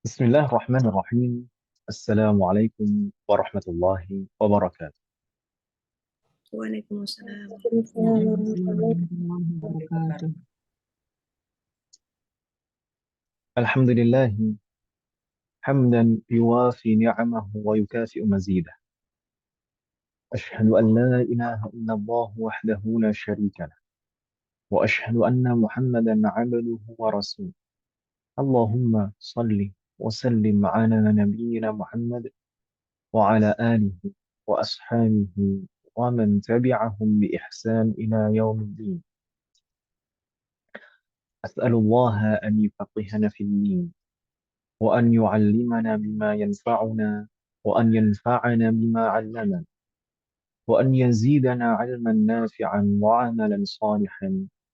Bismillahirrahmanirrahim. Assalamualaikum warahmatullahi wabarakatuh. Waalaikumsalam Waalaikumsalam warahmatullahi warahmatullahi wabarakatuh. wabarakatuh. Alhamdulillahi hamdan yuwafi ni'amahu wa yukafi'u mazidah. Ashhadu an la ilaha illallah wahdahu la syarika lah. Wa ashhadu anna Muhammadan 'abduhu wa rasuluh. Allahumma salli wa sallim ala nabiyyina Muhammad wa ala alihi wa ashabihi wa man tabi'ahum bi ihsan ila yaumiddin. As'alullaha an yufaqqihana fid din وأن يعلمنا بما ينفعنا وأن ينفعنا بما علمنا وأن يزيدنا علما نافعا وعملا صالحا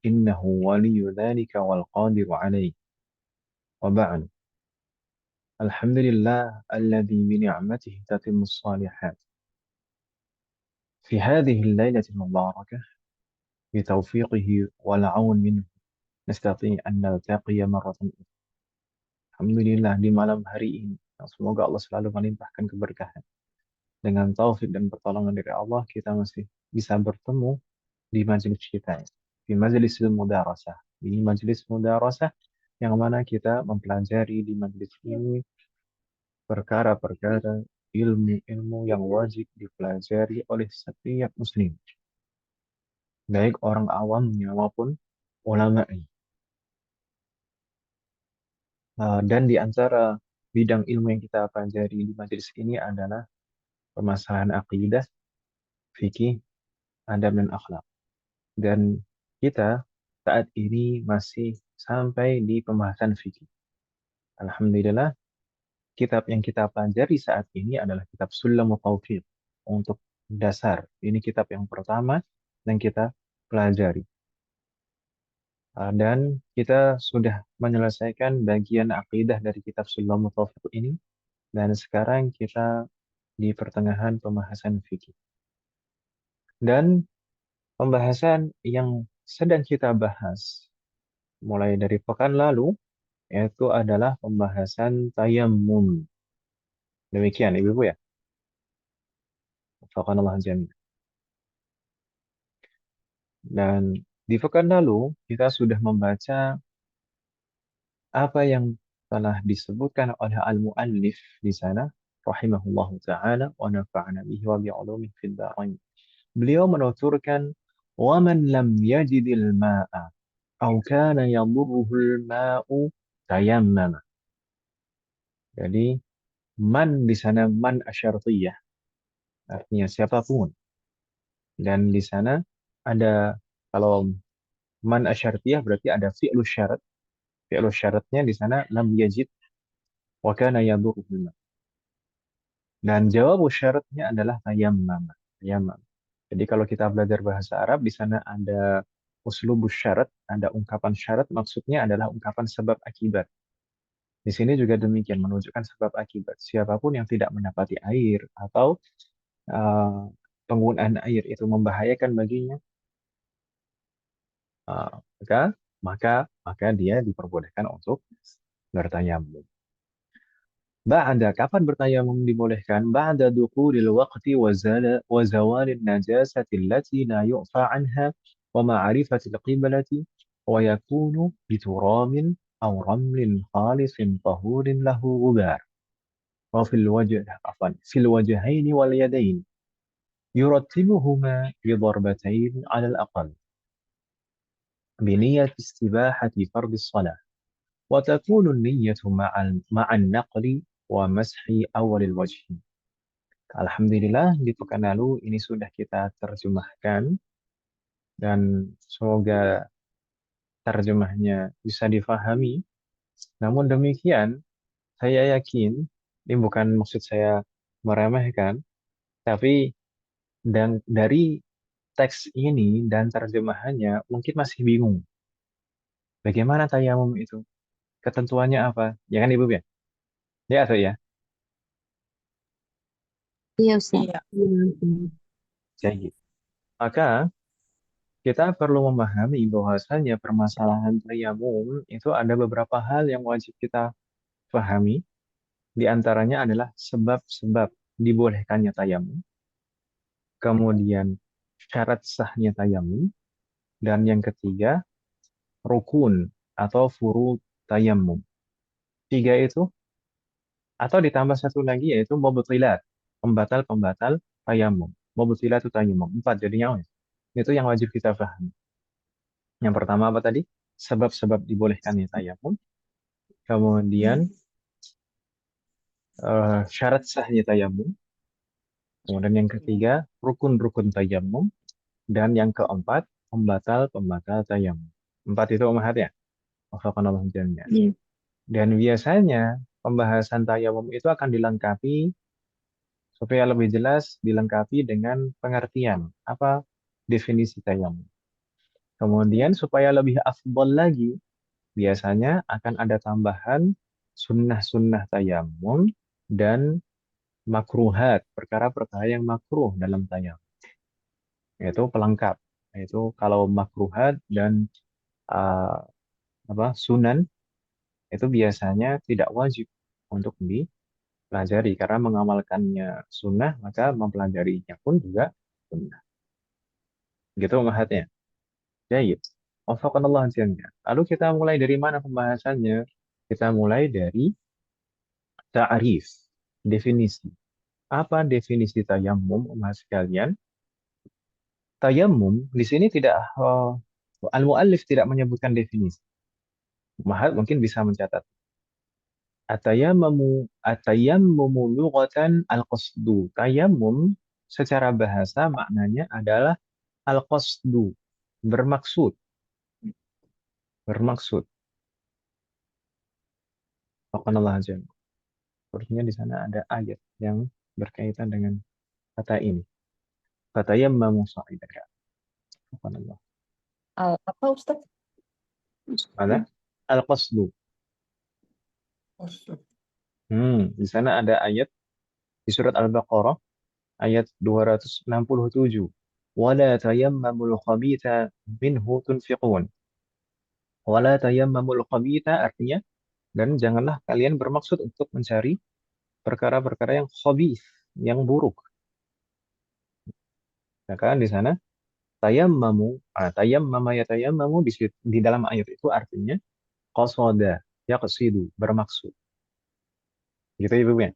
إنه ولي ذلك والقادر عليه وبعد الحمد لله الذي بنعمته تتم الصالحات في هذه الليلة المباركة بتوفيقه والعون منه نستطيع أن نلتقي مرة أخرى. Alhamdulillah di malam hari ini semoga Allah selalu melimpahkan keberkahan. Dengan taufik dan pertolongan dari Allah, kita masih bisa bertemu di majelis kita, di majelis mudarasah, di majelis mudarasah yang mana kita mempelajari di majelis ini perkara-perkara ilmu-ilmu yang wajib dipelajari oleh setiap muslim, baik orang awamnya maupun ulama. Dan di antara bidang ilmu yang kita pelajari di majelis ini adalah permasalahan akidah, fikih, adab dan akhlak. Dan kita saat ini masih sampai di pembahasan fikih. Alhamdulillah, kitab yang kita pelajari saat ini adalah kitab Sulamut Taufiq untuk dasar. Ini kitab yang pertama yang kita pelajari. Dan kita sudah menyelesaikan bagian akidah dari kitab Sulamut Taufiq ini. Dan sekarang kita di pertengahan pembahasan fikih. Dan pembahasan yang sedang kita bahas mulai dari pekan lalu yaitu adalah pembahasan tayammum. Demikian Ibu ya. Wafaqanallah jami'an. Dan di pekan lalu kita sudah membaca apa yang telah disebutkan oleh al-muallif di sana rahimahullahu taala wa nafa'ana bihi wa bi'ulumihi fid dharain. Beliau menuturkan wa man lam yajidil ma'a aw kana yadurruhul ma'u tayammama. Jadi man di sana man asyartiyah artinya siapapun. Dan di sana ada kalau man asyartiyah berarti ada fi'lu syarat. Fi'lu syaratnya di sana lam yajid wa kana yadurruhul ma'. Dan jawab syaratnya adalah tayammam. Tayammam. Jadi kalau kita belajar bahasa Arab di sana ada uslubus syarat, ada ungkapan syarat maksudnya adalah ungkapan sebab akibat. Di sini juga demikian menunjukkan sebab akibat. Siapapun yang tidak mendapati air atau uh, penggunaan air itu membahayakan baginya, maka dia diperbolehkan untuk bertayamum. Ba'da kapan bertayamum dibolehkan? Ba'da dukhulil waqti wa zawalin najasati allati la yu'fa anha wa ma'rifatil qiblati wa yakunu bituramin aw ramlin khalisin tahurin lahu ghubar. Wa fil wajhaini wal yadain yurattibuhuma bi darbatain 'ala al-aqall بنية استباحة فرض الصلاة وتكون النية مع النقل ومسح أول الوجه. Alhamdulillah di pekan lalu ini sudah kita terjemahkan dan semoga terjemahnya bisa difahami. Namun demikian, saya yakin ini bukan maksud saya meremehkan, tapi dari teks ini dan terjemahannya mungkin masih bingung. Bagaimana tayamum itu? Ketentuannya apa? Ya kan Ibu ya? Ya atau ya? Iya, Ustaz. Iya, Jadi, maka kita perlu memahami bahwasanya permasalahan tayamum itu ada beberapa hal yang wajib kita pahami. Di antaranya adalah sebab-sebab dibolehkannya tayamum, kemudian syarat sahnya tayamum, dan yang ketiga rukun atau furu tayamum. Tiga itu, atau ditambah satu lagi yaitu mubtilat, pembatal-pembatal tayamum. Mubtilat itu tayamum. Empat jadinya. Itu yang wajib kita pahami. Yang pertama apa tadi? Sebab-sebab dibolehkannya tayamum. Kemudian syarat sahnya tayamum. Kemudian yang ketiga, rukun-rukun tayamum. Dan yang keempat, pembatal-pembatal tayamum. Empat itu umahat ya. Wafakanallah jami'an. Iya. Dan biasanya pembahasan tayamum itu akan dilengkapi supaya lebih jelas dilengkapi dengan pengertian apa definisi tayamum. Kemudian supaya lebih afdol lagi, biasanya akan ada tambahan sunnah-sunnah tayamum dan makruhat, perkara-perkara yang makruh dalam tayamum. Yaitu pelengkap. Yaitu kalau makruhat dan uh, sunan itu biasanya tidak wajib untuk dipelajari karena mengamalkannya sunnah maka mempelajarinya pun juga sunnah. Gitu mahatnya. Baik. Wafakanallah jami'an. Lalu kita mulai dari mana pembahasannya? Kita mulai dari ta'rif, definisi. Apa definisi tayammum, Mas sekalian? Tayammum di sini tidak al-muallif tidak menyebutkan definisi. Mahat mungkin bisa mencatat. Atayammumu lughatan al-qasdu. Tayammum secara bahasa maknanya adalah al-qasdu, bermaksud, bermaksud. Wafakanallah jami'an. Sepertinya di sana ada ayat yang berkaitan dengan kata ini. Fatayammamu sa'idan. Subhanallah. Apa Ustaz? Mana? Al-qasdu. Di sana ada ayat di surat Al-Baqarah ayat 267. Wala tayammamul khabitha minhu tunfiqun. Wala tayammamul khabitha artinya dan janganlah kalian bermaksud untuk mencari perkara-perkara yang khabith, yang buruk. Nah, kan di sana tayammamu, tayammama yatayammamu di dalam ayat itu artinya qasada, yaqsidu, bermaksud. Gitu Ibu ya.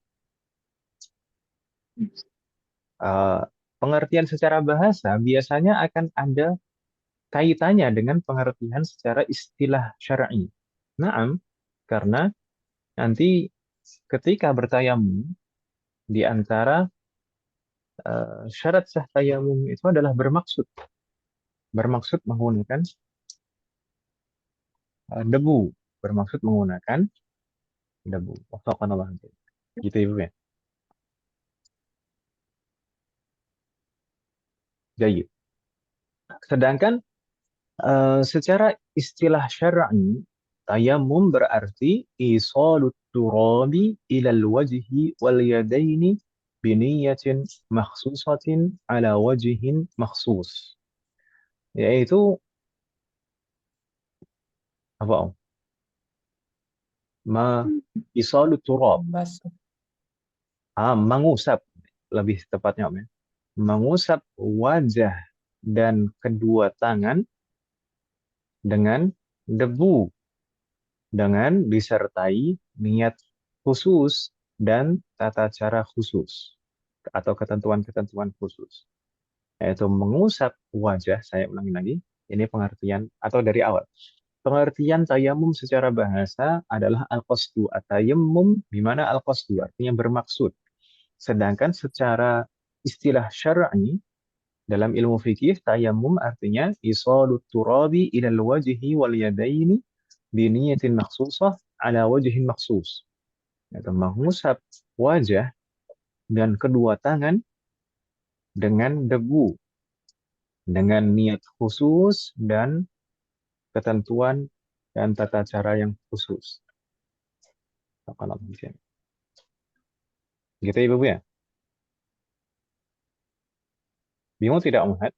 Eh, pengertian secara bahasa biasanya akan ada kaitannya dengan pengertian secara istilah syar'i. Naam, karena nanti ketika bertayamum di antara syarat sah tayamum itu adalah bermaksud, bermaksud menggunakan debu, bermaksud menggunakan debu. Wafaqanallah. Gitu Ibu ya. Jadi, sedangkan secara istilah syar'i, tayamum berarti isalut turabi ilal wajhi wal yadaini biniyatin makhsusatin ala wajhin makhsus. Yaitu apa Om? Ma isalut turab. Mengusap lebih tepatnya Om ya. Mengusap wajah dan kedua tangan dengan debu dengan disertai niat khusus dan tata cara khusus atau ketentuan-ketentuan khusus. Yaitu mengusap wajah, saya ulangi lagi, ini pengertian atau dari awal. Pengertian tayamum secara bahasa adalah al-qasdu. At-tayammum di mana al-qasdu artinya bermaksud. Sedangkan secara istilah syar'i dalam ilmu fikih tayamum artinya isalut turabi ilal wajhi wal yadaini biniyatin maksusah ala wajhin maksus. Yaitu mengusap wajah dan kedua tangan dengan debu, dengan niat khusus dan ketentuan dan tata cara yang khusus. Gitu Ibu ya? Bingung tidak Muhammad?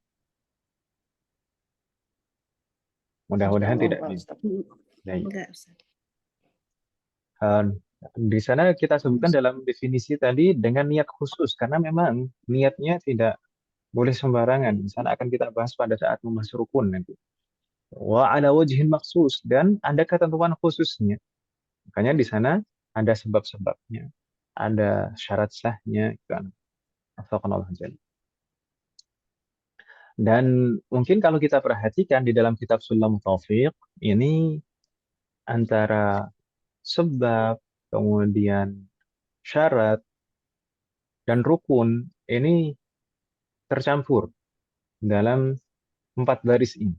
Mudah-mudahan tidak bingung. Baik. Enggak, Ustaz. Di sana kita sebutkan dalam definisi tadi dengan niat khusus, karena memang niatnya tidak boleh sembarangan. Di sana akan kita bahas pada saat membahas rukun nanti. Wa ala wajhin maksus, dan ada ketentuan khususnya. Makanya di sana ada sebab-sebabnya, ada syarat sahnya, kan. Afaqanallahu jalla. Dan mungkin kalau kita perhatikan di dalam kitab Sulam Taufiq, ini antara sebab, kemudian syarat, dan rukun, ini tercampur dalam 4 baris ini.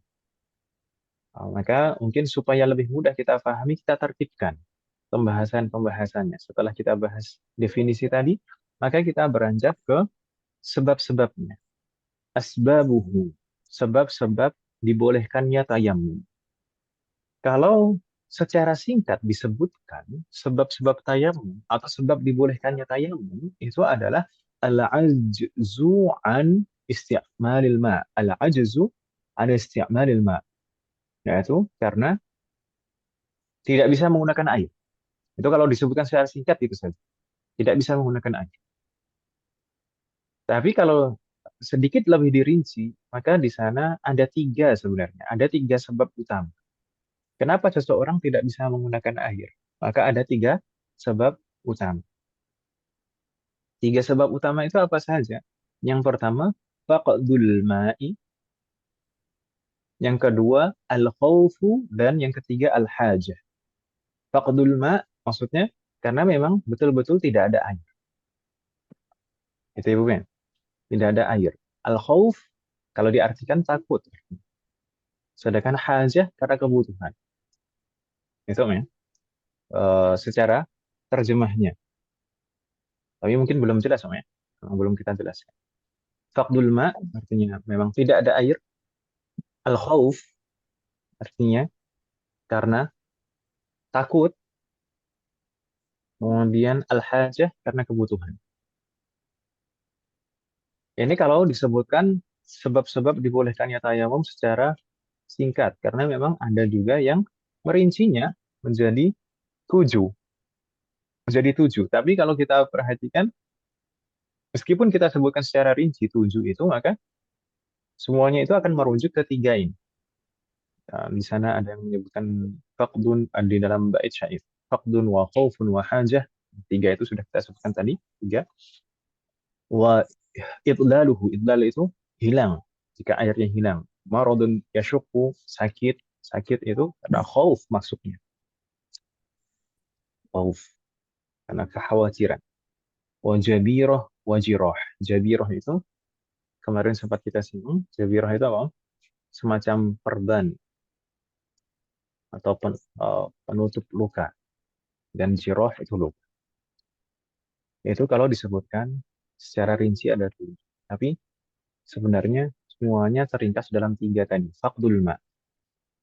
Maka mungkin supaya lebih mudah kita pahami, kita tertibkan pembahasan-pembahasannya. Setelah kita bahas definisi tadi, maka kita beranjak ke sebab-sebabnya. Asbabuhu, sebab-sebab dibolehkannya tayamum. Kalau secara singkat disebutkan sebab-sebab tayamum atau sebab dibolehkannya tayamum itu adalah al-ajzu an isti'malil ma. Al-ajzu an isti'malil ma. Yaitu karena tidak bisa menggunakan air. Itu kalau disebutkan secara singkat itu saja. Tidak bisa menggunakan air. Tapi kalau sedikit lebih dirinci, maka di sana ada 3 sebenarnya. Ada 3 sebab utama. Kenapa seseorang tidak bisa menggunakan air? Maka ada 3 sebab utama. 3 sebab utama itu apa saja? Yang pertama, faqdul ma'i. Yang kedua, al-khawfu. Dan yang ketiga, al-hajah. Faqdul ma' maksudnya karena memang betul-betul tidak ada air. Itu ya, bukan? Tidak ada air. Al-khawf kalau diartikan takut. Sedangkan hajah karena kebutuhan. Itu ya. Secara terjemahnya. Tapi mungkin belum jelas ya. Belum kita jelaskan. Faqdul ma artinya memang tidak ada air. Al-khawf artinya karena takut. Kemudian al-hajah karena kebutuhan. Ini kalau disebutkan sebab-sebab dibolehkannya tayamum secara singkat. Karena memang ada juga yang merincinya menjadi 7. Menjadi 7. Tapi kalau kita perhatikan, meskipun kita sebutkan secara rinci 7 itu, maka semuanya itu akan merujuk ke 3 ini. Di sana ada yang menyebutkan faqdun di dalam bait syair. Faqdun wa khaufun wa hajah. 3 itu sudah kita sebutkan tadi. 3. Wa idlaluhu. Idlal itu hilang. Jika airnya hilang. Maradun yashukku. Sakit. Sakit itu ada khauf maksudnya. Khauf. Karena kekhawatiran. Wa jabirah wa jirah. Jabirah itu kemarin sempat kita singgung. Jabirah itu apa? Semacam perban atau penutup luka. Dan jirah itu luka. Itu kalau disebutkan secara rinci ada 7. Tapi sebenarnya semuanya terringkas dalam 3 tadi. Faqdul ma.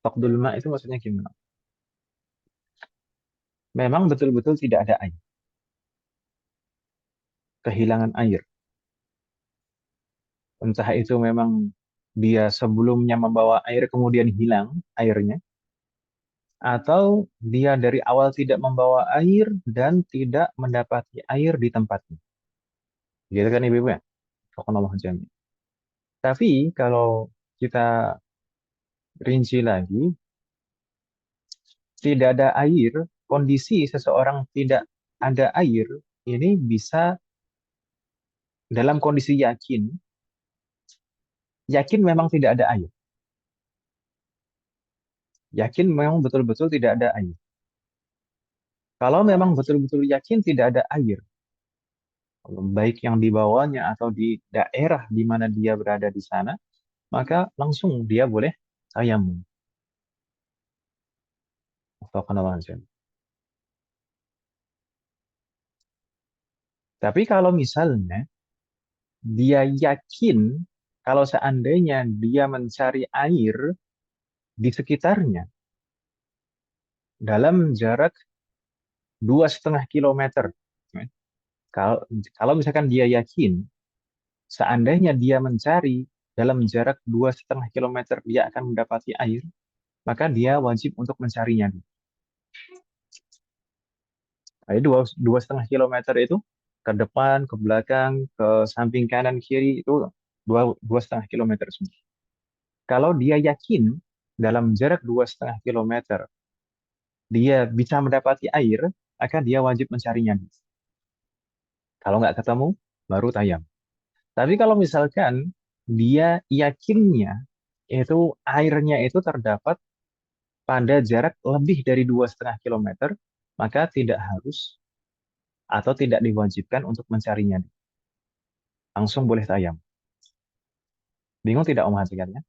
Faqdul ma itu maksudnya gimana? Memang betul-betul tidak ada air. Kehilangan air. Entah itu memang dia sebelumnya membawa air kemudian hilang airnya. Atau dia dari awal tidak membawa air dan tidak mendapati air di tempatnya. Gitu kan Ibu ya? Fakunallahu jami'. Tapi kalau kita rinci lagi, tidak ada air, kondisi seseorang tidak ada air, ini bisa dalam kondisi yakin, yakin memang tidak ada air. Yakin memang betul-betul tidak ada air. Kalau memang betul-betul yakin tidak ada air, baik yang dibawanya atau di daerah di mana dia berada di sana, maka langsung dia boleh tayamum. Tapi kalau misalnya dia yakin kalau seandainya dia mencari air di sekitarnya dalam jarak 2,5 kilometer, kalau kalau misalkan dia yakin seandainya dia mencari dalam jarak 2,5 kilometer dia akan mendapati air, maka dia wajib untuk mencarinya. Jadi 2,5 kilometer itu ke depan, ke belakang, ke samping kanan kiri itu 2,5 kilometer semua. Kalau dia yakin dalam jarak 2,5 kilometer dia bisa mendapati air, maka dia wajib mencarinya. Kalau nggak ketemu, baru tayam. Tapi kalau misalkan dia yakinnya itu airnya itu terdapat pada jarak lebih dari 2,5 kilometer, maka tidak harus atau tidak diwajibkan untuk mencarinya. Langsung boleh tayam. Bingung tidak Om Hatikannya?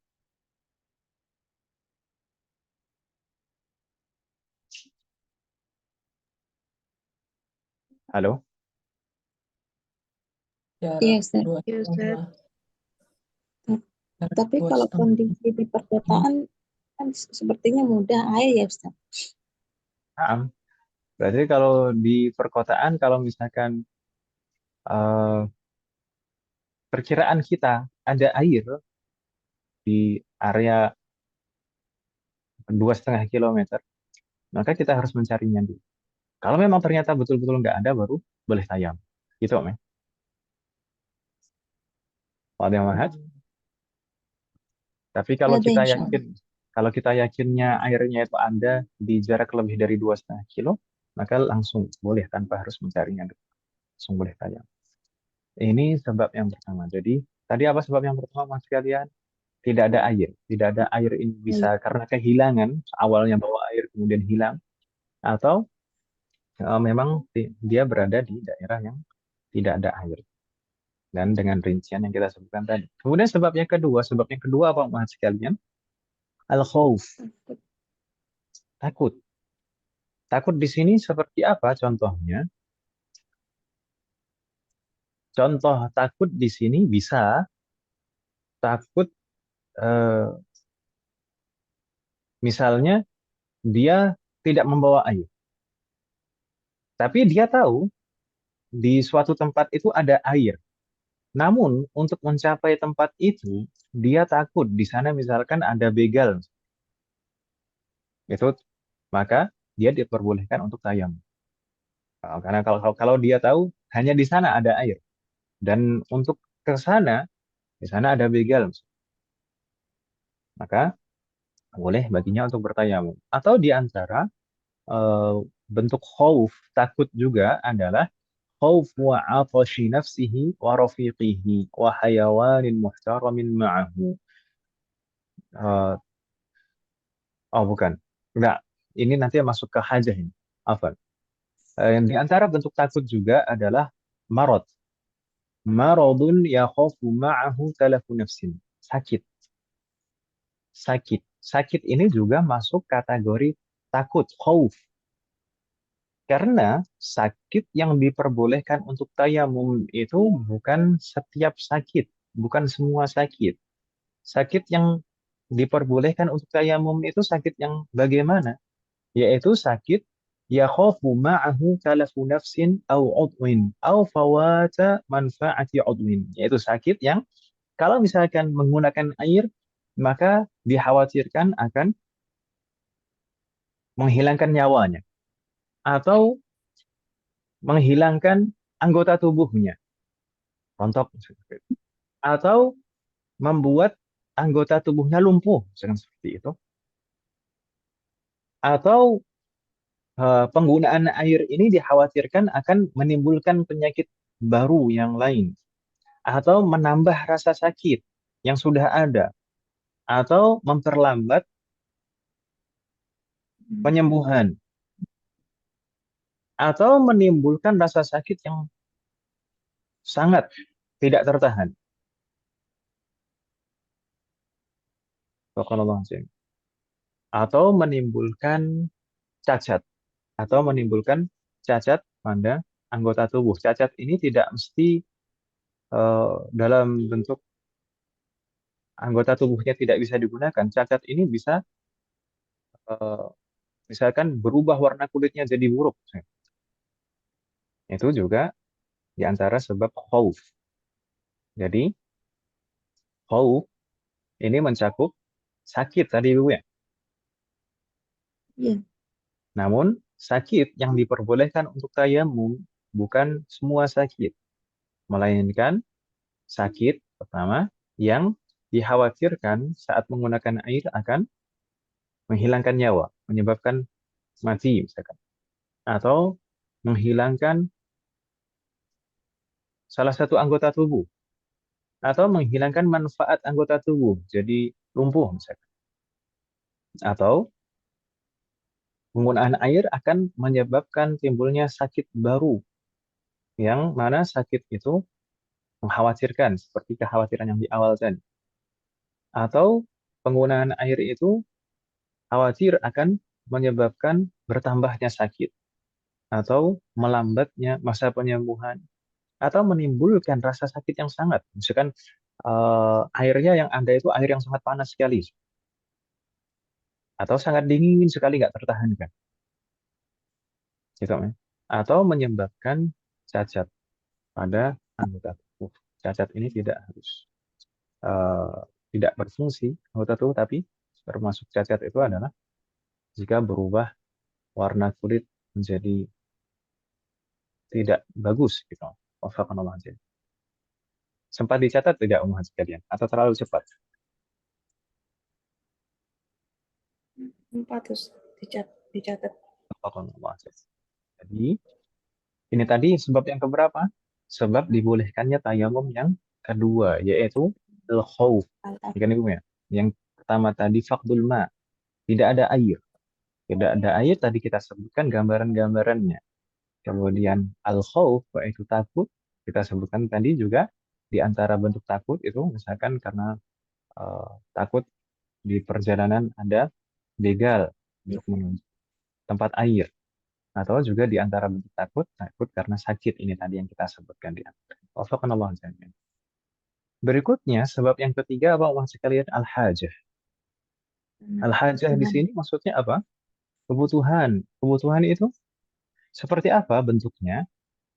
Halo? Iya, Jarak Ustaz. dua Iya, Ustaz. setengah. Jarak Tapi dua kalau setengah. kondisi di perkotaan kan sepertinya mudah air ya, Ustaz. Nah, berarti kalau di perkotaan, kalau misalkan eh, perkiraan kita ada air di area 2,5 kilometer, maka kita harus mencarinya dulu. Kalau memang ternyata betul-betul nggak ada, baru boleh tayam. Gitu, Om. Ya? Wadah Mahat. Tapi kalau Ada kita insya Allah. yakin, kalau kita yakinnya airnya itu ada di jarak lebih dari 2,5 kilo, maka langsung boleh tanpa harus mencarinya dulu. Langsung boleh tayam. Ini sebab yang pertama. Jadi, tadi apa sebab yang pertama, Mas sekalian? Tidak ada air. Tidak ada air ini Baik. bisa karena kehilangan, awalnya bawa air kemudian hilang, atau memang dia berada di daerah yang tidak ada air. Dan dengan rincian yang kita sebutkan tadi. Kemudian sebab yang kedua apa Mas sekalian? Al-khawf, takut. Takut di sini seperti apa contohnya? Contoh takut di sini bisa takut eh, misalnya dia tidak membawa air, tapi dia tahu di suatu tempat itu ada air. Namun untuk mencapai tempat itu dia takut di sana misalkan ada begal, itu maka dia diperbolehkan untuk tayamum. Karena kalau dia tahu hanya di sana ada air dan untuk ke sana di sana ada begal, maka boleh baginya untuk bertayamum. Atau di antara eh, bentuk khauf, takut juga adalah khauf wa atashi nafsihi wa rafiqihi wa hayawanin muhtaramin ma'ahu. Eh, oh bukan. Enggak, ini nanti masuk ke hajah ini. Afwan. Yang di antara bentuk takut juga adalah marad. Maradun yakhafu ma'ahu talafu nafsin. Sakit. Sakit. Sakit ini juga masuk kategori takut, khauf. Karena sakit yang diperbolehkan untuk tayamum itu bukan setiap sakit, bukan semua sakit. Sakit yang diperbolehkan untuk tayamum itu sakit yang bagaimana? Yaitu sakit yakhafu ma'ahu talafu nafsin au udwin au fawata manfaati udwin. Yaitu sakit yang kalau misalkan menggunakan air maka dikhawatirkan akan menghilangkan nyawanya atau menghilangkan anggota tubuhnya, rontok, atau membuat anggota tubuhnya lumpuh, misalkan seperti itu, atau penggunaan air ini dikhawatirkan akan menimbulkan penyakit baru yang lain, atau menambah rasa sakit yang sudah ada, atau memperlambat penyembuhan, atau menimbulkan rasa sakit yang sangat tidak tertahan. Atau menimbulkan cacat atau menimbulkan cacat pada anggota tubuh. Cacat ini tidak mesti dalam bentuk anggota tubuhnya tidak bisa digunakan. Cacat ini bisa eh, misalkan berubah warna kulitnya jadi buruk. Itu juga di antara sebab khauf. Jadi khauf ini mencakup sakit tadi Ibu ya. Iya. Namun sakit yang diperbolehkan untuk tayamum bukan semua sakit, melainkan sakit pertama yang dikhawatirkan saat menggunakan air akan menghilangkan nyawa, menyebabkan mati misalkan, atau menghilangkan salah satu anggota tubuh, atau menghilangkan manfaat anggota tubuh, jadi lumpuh misalkan, atau penggunaan air akan menyebabkan timbulnya sakit baru, yang mana sakit itu mengkhawatirkan, seperti kekhawatiran yang di awal tadi. Atau penggunaan air itu khawatir akan menyebabkan bertambahnya sakit, atau melambatnya masa penyembuhan, atau menimbulkan rasa sakit yang sangat. Misalkan airnya yang ada itu air yang sangat panas sekali, atau sangat dingin sekali, nggak tertahankan. Gitu, ya. Atau menyebabkan cacat pada anggota tubuh. Cacat ini tidak harus eh, tidak berfungsi anggota tubuh, tapi termasuk cacat itu adalah jika berubah warna kulit menjadi tidak bagus gitu. Wafaqanallah azim. Sempat dicatat tidak umum sekalian atau terlalu cepat? Empat terus dicatat. Wafaqanallah azim. Jadi ini tadi sebab yang keberapa? Sebab dibolehkannya tayamum yang kedua, yaitu al-khauf. Al- Ikan ibu ya. Yang pertama tadi faqdul ma, tidak ada air. Tidak ada air tadi kita sebutkan gambaran-gambarannya. Kemudian al-khauf yaitu takut, kita sebutkan tadi juga di antara bentuk takut itu misalkan karena takut di perjalanan ada begal untuk menuju tempat air, atau juga di antara bentuk takut, takut karena sakit ini tadi yang kita sebutkan di antara. Wafaqanallah jami'an. Berikutnya, sebab yang ketiga apa mas sekalian? Al-hajah. Al-hajah di sini maksudnya apa? Kebutuhan. Kebutuhan itu seperti apa bentuknya?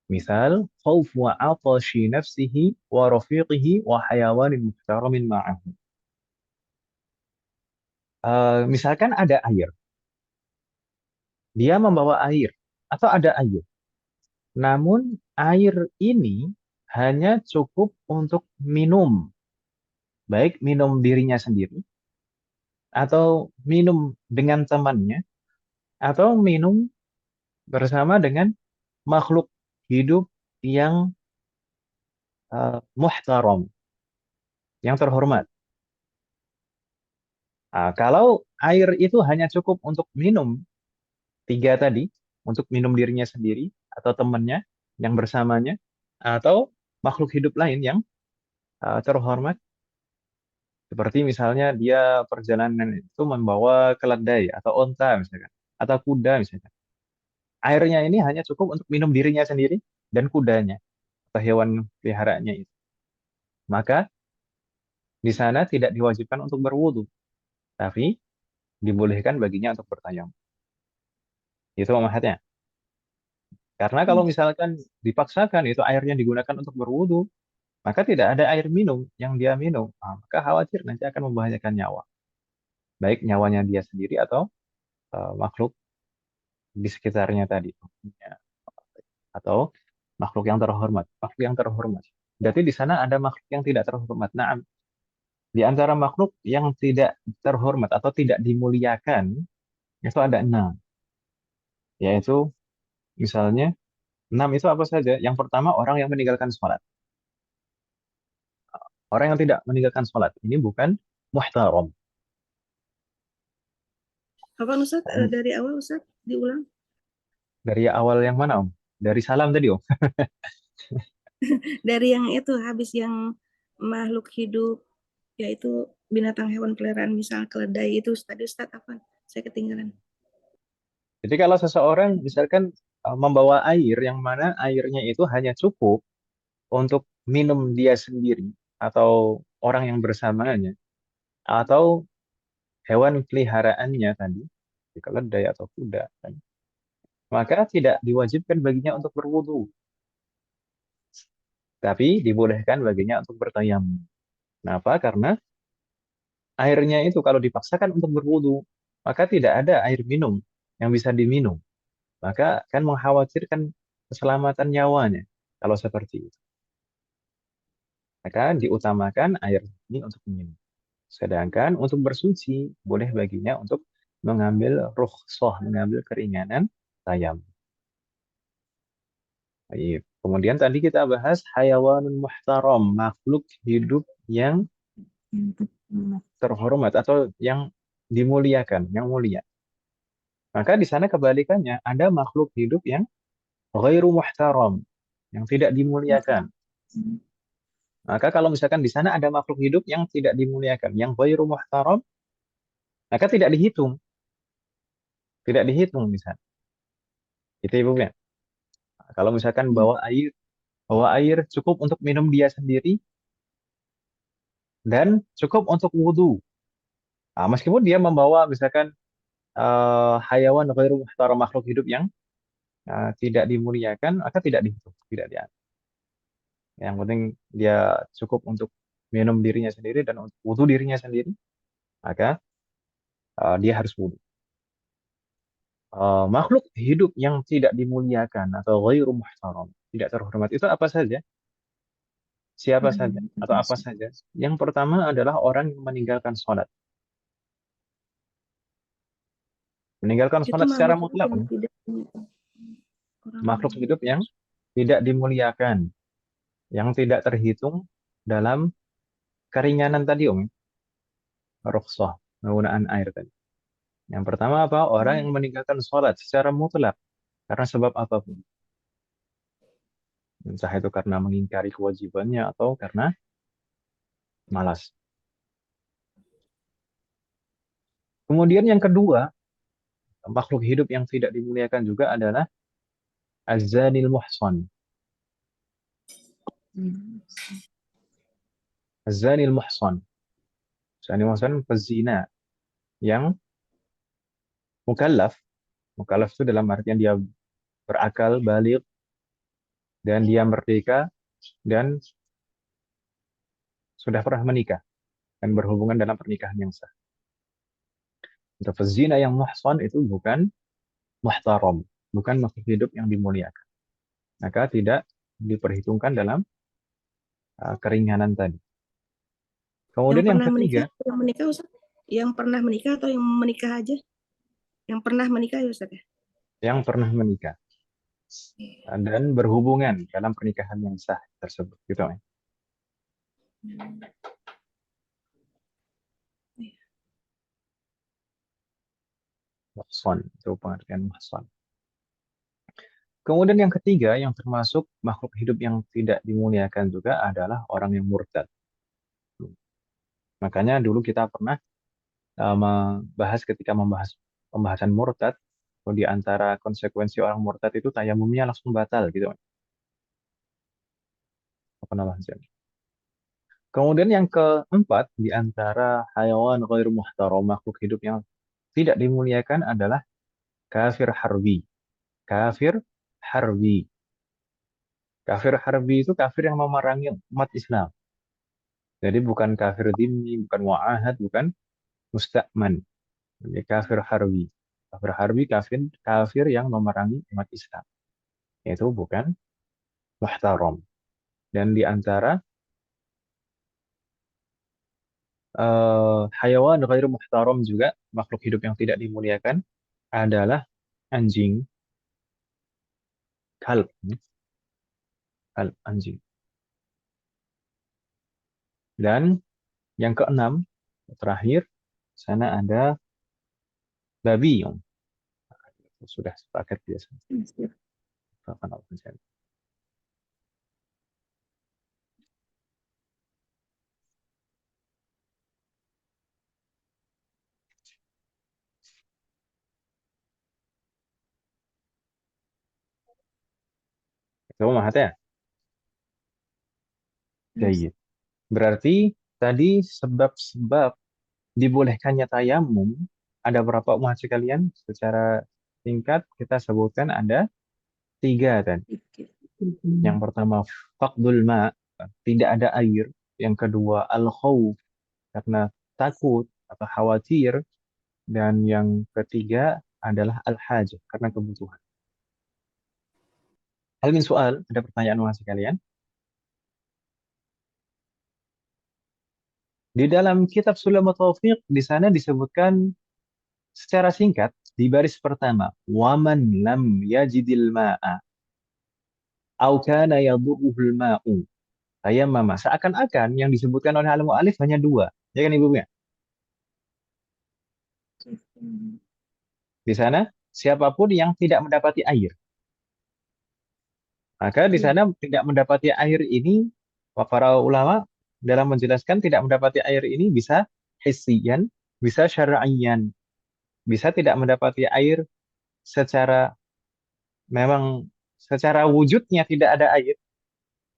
Misal, khauf wa atashi nafsihi wa rafiqihi wa hayawanin muhtaramin ma'ahu. Misalkan ada air, dia membawa air, atau ada air. Namun air ini hanya cukup untuk minum, baik minum dirinya sendiri, atau minum dengan temannya, atau minum bersama dengan makhluk hidup yang muhtaram, yang terhormat. Kalau air itu hanya cukup untuk minum, tiga tadi, untuk minum dirinya sendiri, atau temannya yang bersamanya, atau makhluk hidup lain yang terhormat, seperti misalnya dia perjalanan itu membawa keledai atau onta misalkan, atau kuda misalkan. Airnya ini hanya cukup untuk minum dirinya sendiri dan kudanya atau hewan peliharaannya itu. Maka di sana tidak diwajibkan untuk berwudu, tapi dibolehkan baginya untuk bertayamum. Itu maksudnya. Karena kalau misalkan dipaksakan itu airnya digunakan untuk berwudu, maka tidak ada air minum yang dia minum. Maka khawatir nanti akan membahayakan nyawa. Baik nyawanya dia sendiri atau makhluk di sekitarnya tadi. Ya. Atau makhluk yang terhormat. Makhluk yang terhormat. Berarti di sana ada makhluk yang tidak terhormat. Nah, di antara makhluk yang tidak terhormat atau tidak dimuliakan, itu ada enam. Yaitu misalnya, enam itu apa saja? Yang pertama, orang yang meninggalkan sholat. Orang yang tidak meninggalkan sholat. Ini bukan muhtaram. Apa Ustaz? Dari awal Ustaz diulang. Dari awal yang mana, Om? Dari salam tadi, Om. Dari yang itu habis yang makhluk hidup yaitu binatang hewan peliharaan misal keledai itu tadi Ustaz apa? Saya ketinggalan. Jadi kalau seseorang misalkan membawa air yang mana airnya itu hanya cukup untuk minum dia sendiri atau orang yang bersamanya atau hewan peliharaannya tadi, keledai atau kuda, kan, maka tidak diwajibkan baginya untuk berwudu, tapi dibolehkan baginya untuk bertayamum. Kenapa? Karena airnya itu kalau dipaksakan untuk berwudu, maka tidak ada air minum yang bisa diminum. maka kan mengkhawatirkan keselamatan nyawanya kalau seperti itu. Maka diutamakan air ini untuk minum. Sedangkan untuk bersuci, boleh baginya untuk mengambil rukhsah, mengambil keringanan tayamum. Baik. Kemudian tadi kita bahas hayawanun muhtaram, makhluk hidup yang terhormat atau yang dimuliakan, yang mulia. Maka di sana kebalikannya, ada makhluk hidup yang ghairu muhtaram, yang tidak dimuliakan. Maka kalau misalkan di sana ada makhluk hidup yang tidak dimuliakan, yang ghairu muhtaram, maka tidak dihitung. Tidak dihitung di sana. Itu Ibu ya. Kalau misalkan bawa air cukup untuk minum dia sendiri dan cukup untuk wudhu. Nah, meskipun dia membawa misalkan hayawan ghairu muhtaram, makhluk hidup yang tidak dimuliakan, maka tidak dihitung, tidak dianggap. Yang penting dia cukup untuk minum dirinya sendiri dan untuk wudhu dirinya sendiri, maka dia harus wudhu. Makhluk hidup yang tidak dimuliakan atau ghairu muhtaram, tidak terhormat itu apa saja? Siapa saja atau apa saja? Yang pertama adalah orang yang meninggalkan sholat. Meninggalkan Itu sholat secara makhluk hidup mutlak. yang tidak orang Makhluk hidup yang tidak dimuliakan, yang tidak terhitung dalam keringanan tadi, rukhsah, penggunaan air tadi. Yang pertama apa? Orang yang meninggalkan sholat secara mutlak karena sebab apapun. Entah itu karena mengingkari kewajibannya atau karena malas. Kemudian yang kedua, makhluk hidup yang tidak dimuliakan juga adalah az-zanil muhsan. Az-zanil muhsan. Az-zanil muhsan pezina yang mukallaf. Mukallaf itu dalam artian dia berakal, balik, dan dia merdeka dan sudah pernah menikah dan berhubungan dalam pernikahan yang sah. Untuk pezina yang muhsan itu bukan muhtaram, bukan makhluk hidup yang dimuliakan. Maka tidak diperhitungkan dalam keringanan tadi. yang Kemudian yang pernah menikah, ketiga, yang menikah Ustaz? Yang pernah menikah atau yang menikah aja? Yang pernah menikah ya Ustaz ya? yang pernah menikah dan berhubungan dalam pernikahan yang sah tersebut, gitu ya. Muhsan, itu pengertian muhsan. Kemudian yang ketiga, yang termasuk makhluk hidup yang tidak dimuliakan juga adalah orang yang murtad. Makanya dulu kita pernah membahas ketika membahas pembahasan murtad, di antara konsekuensi orang murtad itu tayamumnya langsung batal gitu. Apa namanya? Kemudian yang keempat di antara hayawan ghairu muhtaram, makhluk hidup yang tidak dimuliakan adalah kafir harbi. Kafir harbi. Kafir harbi itu kafir yang memerangi umat Islam. Jadi bukan kafir dhimmi, bukan mu'ahad, bukan musta'man. Jadi kafir harbi. Kafir harbi kafir yang memerangi umat Islam. Itu bukan muhtaram. Dan di antara hayawan ghairu muhtaram juga, makhluk hidup yang tidak dimuliakan adalah anjing, kalb, kalb anjing. Dan yang keenam, terakhir, sana ada babi. Sudah sepakat biasa. Itu mahatnya. Baik. Berarti tadi sebab-sebab dibolehkannya tayamum ada berapa umat sekalian? Secara singkat kita sebutkan ada tiga tadi. Yang pertama faqdul ma, tidak ada air. Yang kedua al-khawf, karena takut atau khawatir. Dan yang ketiga adalah al-hajah, karena kebutuhan. Hal min soal, ada pertanyaan mahasiswa sekalian? Di dalam kitab Sulam Taufiq, di sana disebutkan secara singkat di baris pertama, waman lam yajidil ma'a au kana yadurruhul ma'u tayammama. Seakan-akan yang disebutkan oleh al-mu'alif hanya dua. Ya kan Ibu ya? Di sana siapapun yang tidak mendapati air. Maka di Iya. sana tidak mendapati air ini para ulama dalam menjelaskan tidak mendapati air ini bisa hissiyan, bisa syar'iyan, bisa tidak mendapati air secara memang secara wujudnya tidak ada air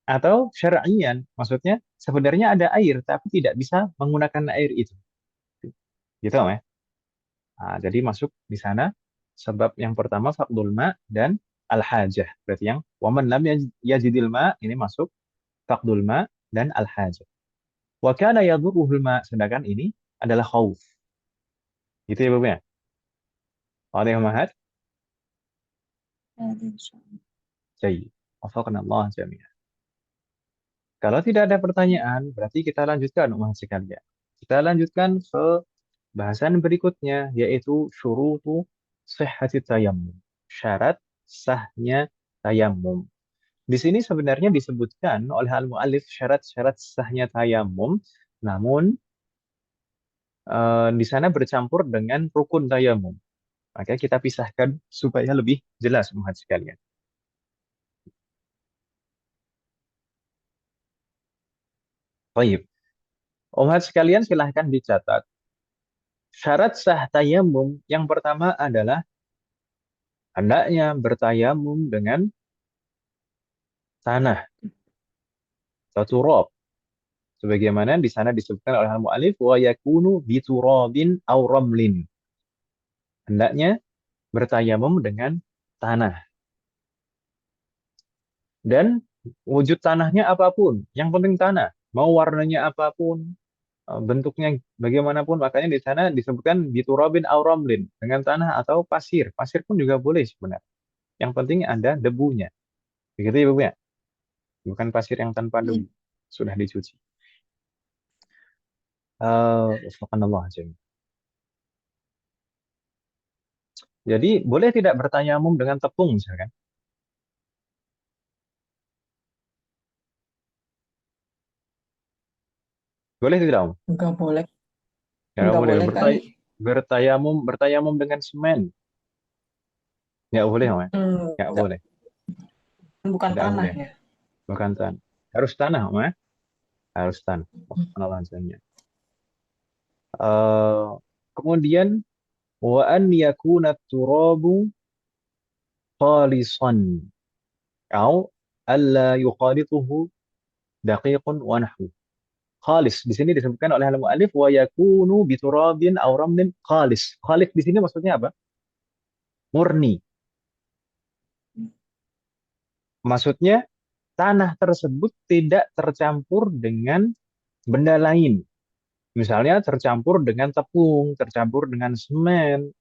atau syar'iyan, maksudnya sebenarnya ada air tapi tidak bisa menggunakan air itu. Gitu ya. Nah, jadi masuk di sana sebab yang pertama faqdul ma dan al-hajah. Berarti yang waman lam yajidil ma ini masuk faqdul ma dan al-hajah. Wa kana yadurruhul ma sedangkan ini adalah khauf. Gitu ya, Bu ya. Oleh Mahat, Ada, insyaallah. jayyid. Wafaqnallah jami'an. Kalau tidak ada pertanyaan, berarti kita lanjutkan umat sekalian. Kita lanjutkan ke bahasan berikutnya, yaitu syurutu sihhati tayammum. Syarat sahnya tayammum. Di sini sebenarnya disebutkan oleh al-mu'allif syarat-syarat sahnya tayammum, namun di sana bercampur dengan rukun tayammum. Maka kita pisahkan supaya lebih jelas umat sekalian. Baik, umat sekalian silahkan dicatat. Syarat sah tayamum yang pertama adalah hendaknya bertayamum dengan tanah atau turab. Sebagaimana di sana disebutkan oleh al-mu'alif wa yakunu biturabin aw ramlin. Hendaknya bertayamum dengan tanah. Dan wujud tanahnya apapun, yang penting tanah. Mau warnanya apapun, bentuknya bagaimanapun, makanya di sana disebutkan biturabin aw ramlin, dengan tanah atau pasir. Pasir pun juga boleh sebenarnya. Yang penting ada debunya. Begitu ya, Bu ya? Bukan pasir yang tanpa Iya. debu, sudah dicuci. Subhanallah. Jadi boleh tidak bertayamum dengan tepung misalkan? Boleh tidak, Om? Enggak boleh. Ya Enggak boleh. boleh kali. Bertayamum dengan semen. Nggak boleh, Om ya? Nggak Enggak, boleh. bukan Tidak tanah boleh. ya. Bukan tanah. Harus tanah, Om ya? Harus tanah. Subhanallah. Eh, kemudian wa an yakuna turabu khalisan atau alla yukhalituhu daqiqun wa nahwu. Khalis di sini disebutkan oleh al-mu'allif wa yakunu biturabin aw ramlin khalis. Khalis di sini maksudnya apa? Murni. Maksudnya tanah tersebut tidak tercampur dengan benda lain. Misalnya tercampur dengan tepung, tercampur dengan semen.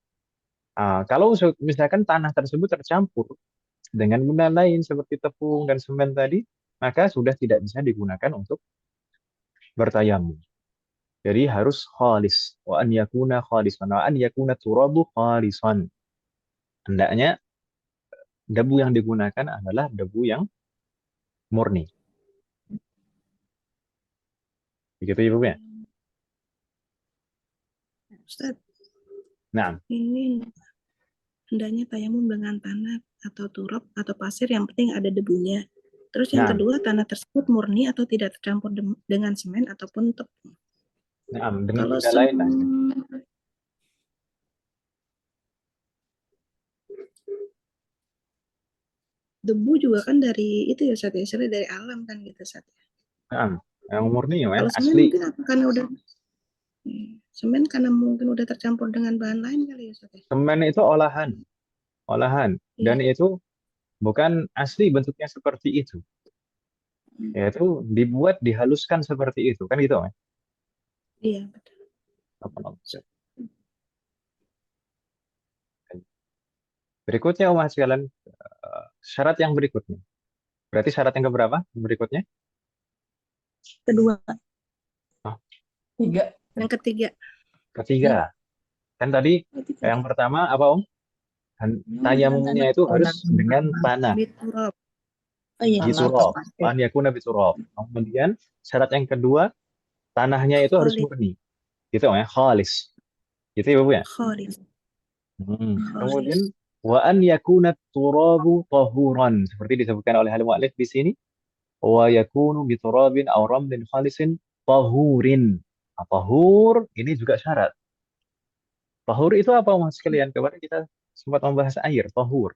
Ah, kalau misalkan tanah tersebut tercampur dengan benda lain seperti tepung dan semen tadi, maka sudah tidak bisa digunakan untuk bertayamum. Jadi harus khalis. Wa an yakuna khalisan. Wa an yakuna turabu khalisan. Hendaknya debu yang digunakan adalah debu yang murni. Begitu Ibu ya? Ustaz, Nah, ini hendaknya tayamum dengan tanah atau turap atau pasir yang penting ada debunya. Terus yang nah, kedua, tanah tersebut murni atau tidak tercampur dengan semen ataupun tepung. nah, dengan Kalau benda lain lah. debu juga kan dari itu ya Sat ya, istilahnya dari alam kan gitu Sat ya. Nah, yang murni ya, Kalau semen asli. mungkin apa karena udah semen karena mungkin udah tercampur dengan bahan lain kali ya Sat ya. Semen itu olahan, olahan, dan Iya. itu bukan asli bentuknya seperti itu. Yaitu dibuat dihaluskan seperti itu, kan gitu kan? Iya, betul. Berikutnya umat sekalian, syarat yang berikutnya. Berarti syarat yang keberapa berikutnya? Kedua, Oh, 3. yang ketiga. ketiga. Kan tadi Ketiga. yang pertama apa Om? Tayamumnya itu harus dengan tanah. Biturab. Oh iya, Biturab. An yakuna biturab. Kemudian syarat yang kedua, tanahnya itu harus Khalid. murni. Gitu ya, khalis. Gitu ya Bapak ya? Khalid. Kemudian wa an yakuna turabu tahuran seperti disebutkan oleh al-mu'allif di sini wa yakunu bi turabin aw ramlin khalisin tahurin. Nah, tahur ini juga syarat. Tahur itu apa Mas sekalian? Kemarin kita sempat membahas air, tahur.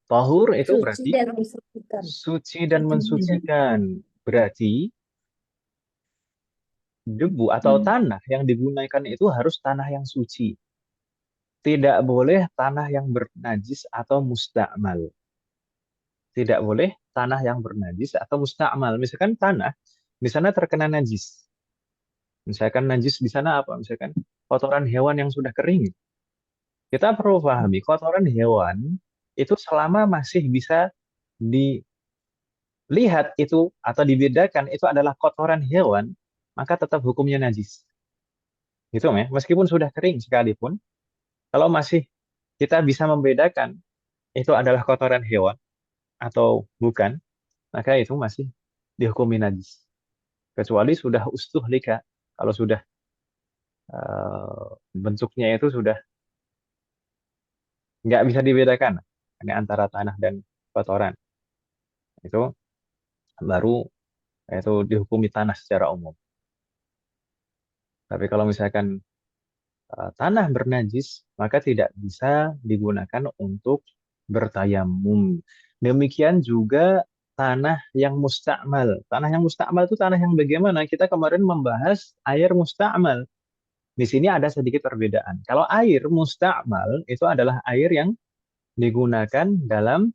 Tahur itu Suci berarti dan mensucikan. suci dan mensucikan. Berarti debu atau tanah yang digunakan itu harus tanah yang suci. Tidak boleh tanah yang bernajis atau musta'mal. Tidak boleh tanah yang bernajis atau musta'mal. Misalkan tanah di sana terkena najis. Misalkan najis di sana apa? Misalkan kotoran hewan yang sudah kering. Kita perlu pahami, kotoran hewan itu selama masih bisa dilihat itu atau dibedakan itu adalah kotoran hewan, maka tetap hukumnya najis. Gitu ya. Meskipun sudah kering sekalipun, kalau masih kita bisa membedakan itu adalah kotoran hewan atau bukan, maka itu masih dihukumi najis. Kecuali sudah ustuh lika. Kalau sudah bentuknya itu sudah nggak bisa dibedakan ini antara tanah dan kotoran. Itu baru itu dihukumi tanah secara umum. Tapi kalau misalkan tanah bernajis, maka tidak bisa digunakan untuk bertayamum. Demikian juga tanah yang musta'mal. Tanah yang musta'mal itu tanah yang bagaimana? Kita kemarin membahas air musta'mal. Di sini ada sedikit perbedaan. Kalau air musta'mal itu adalah air yang digunakan dalam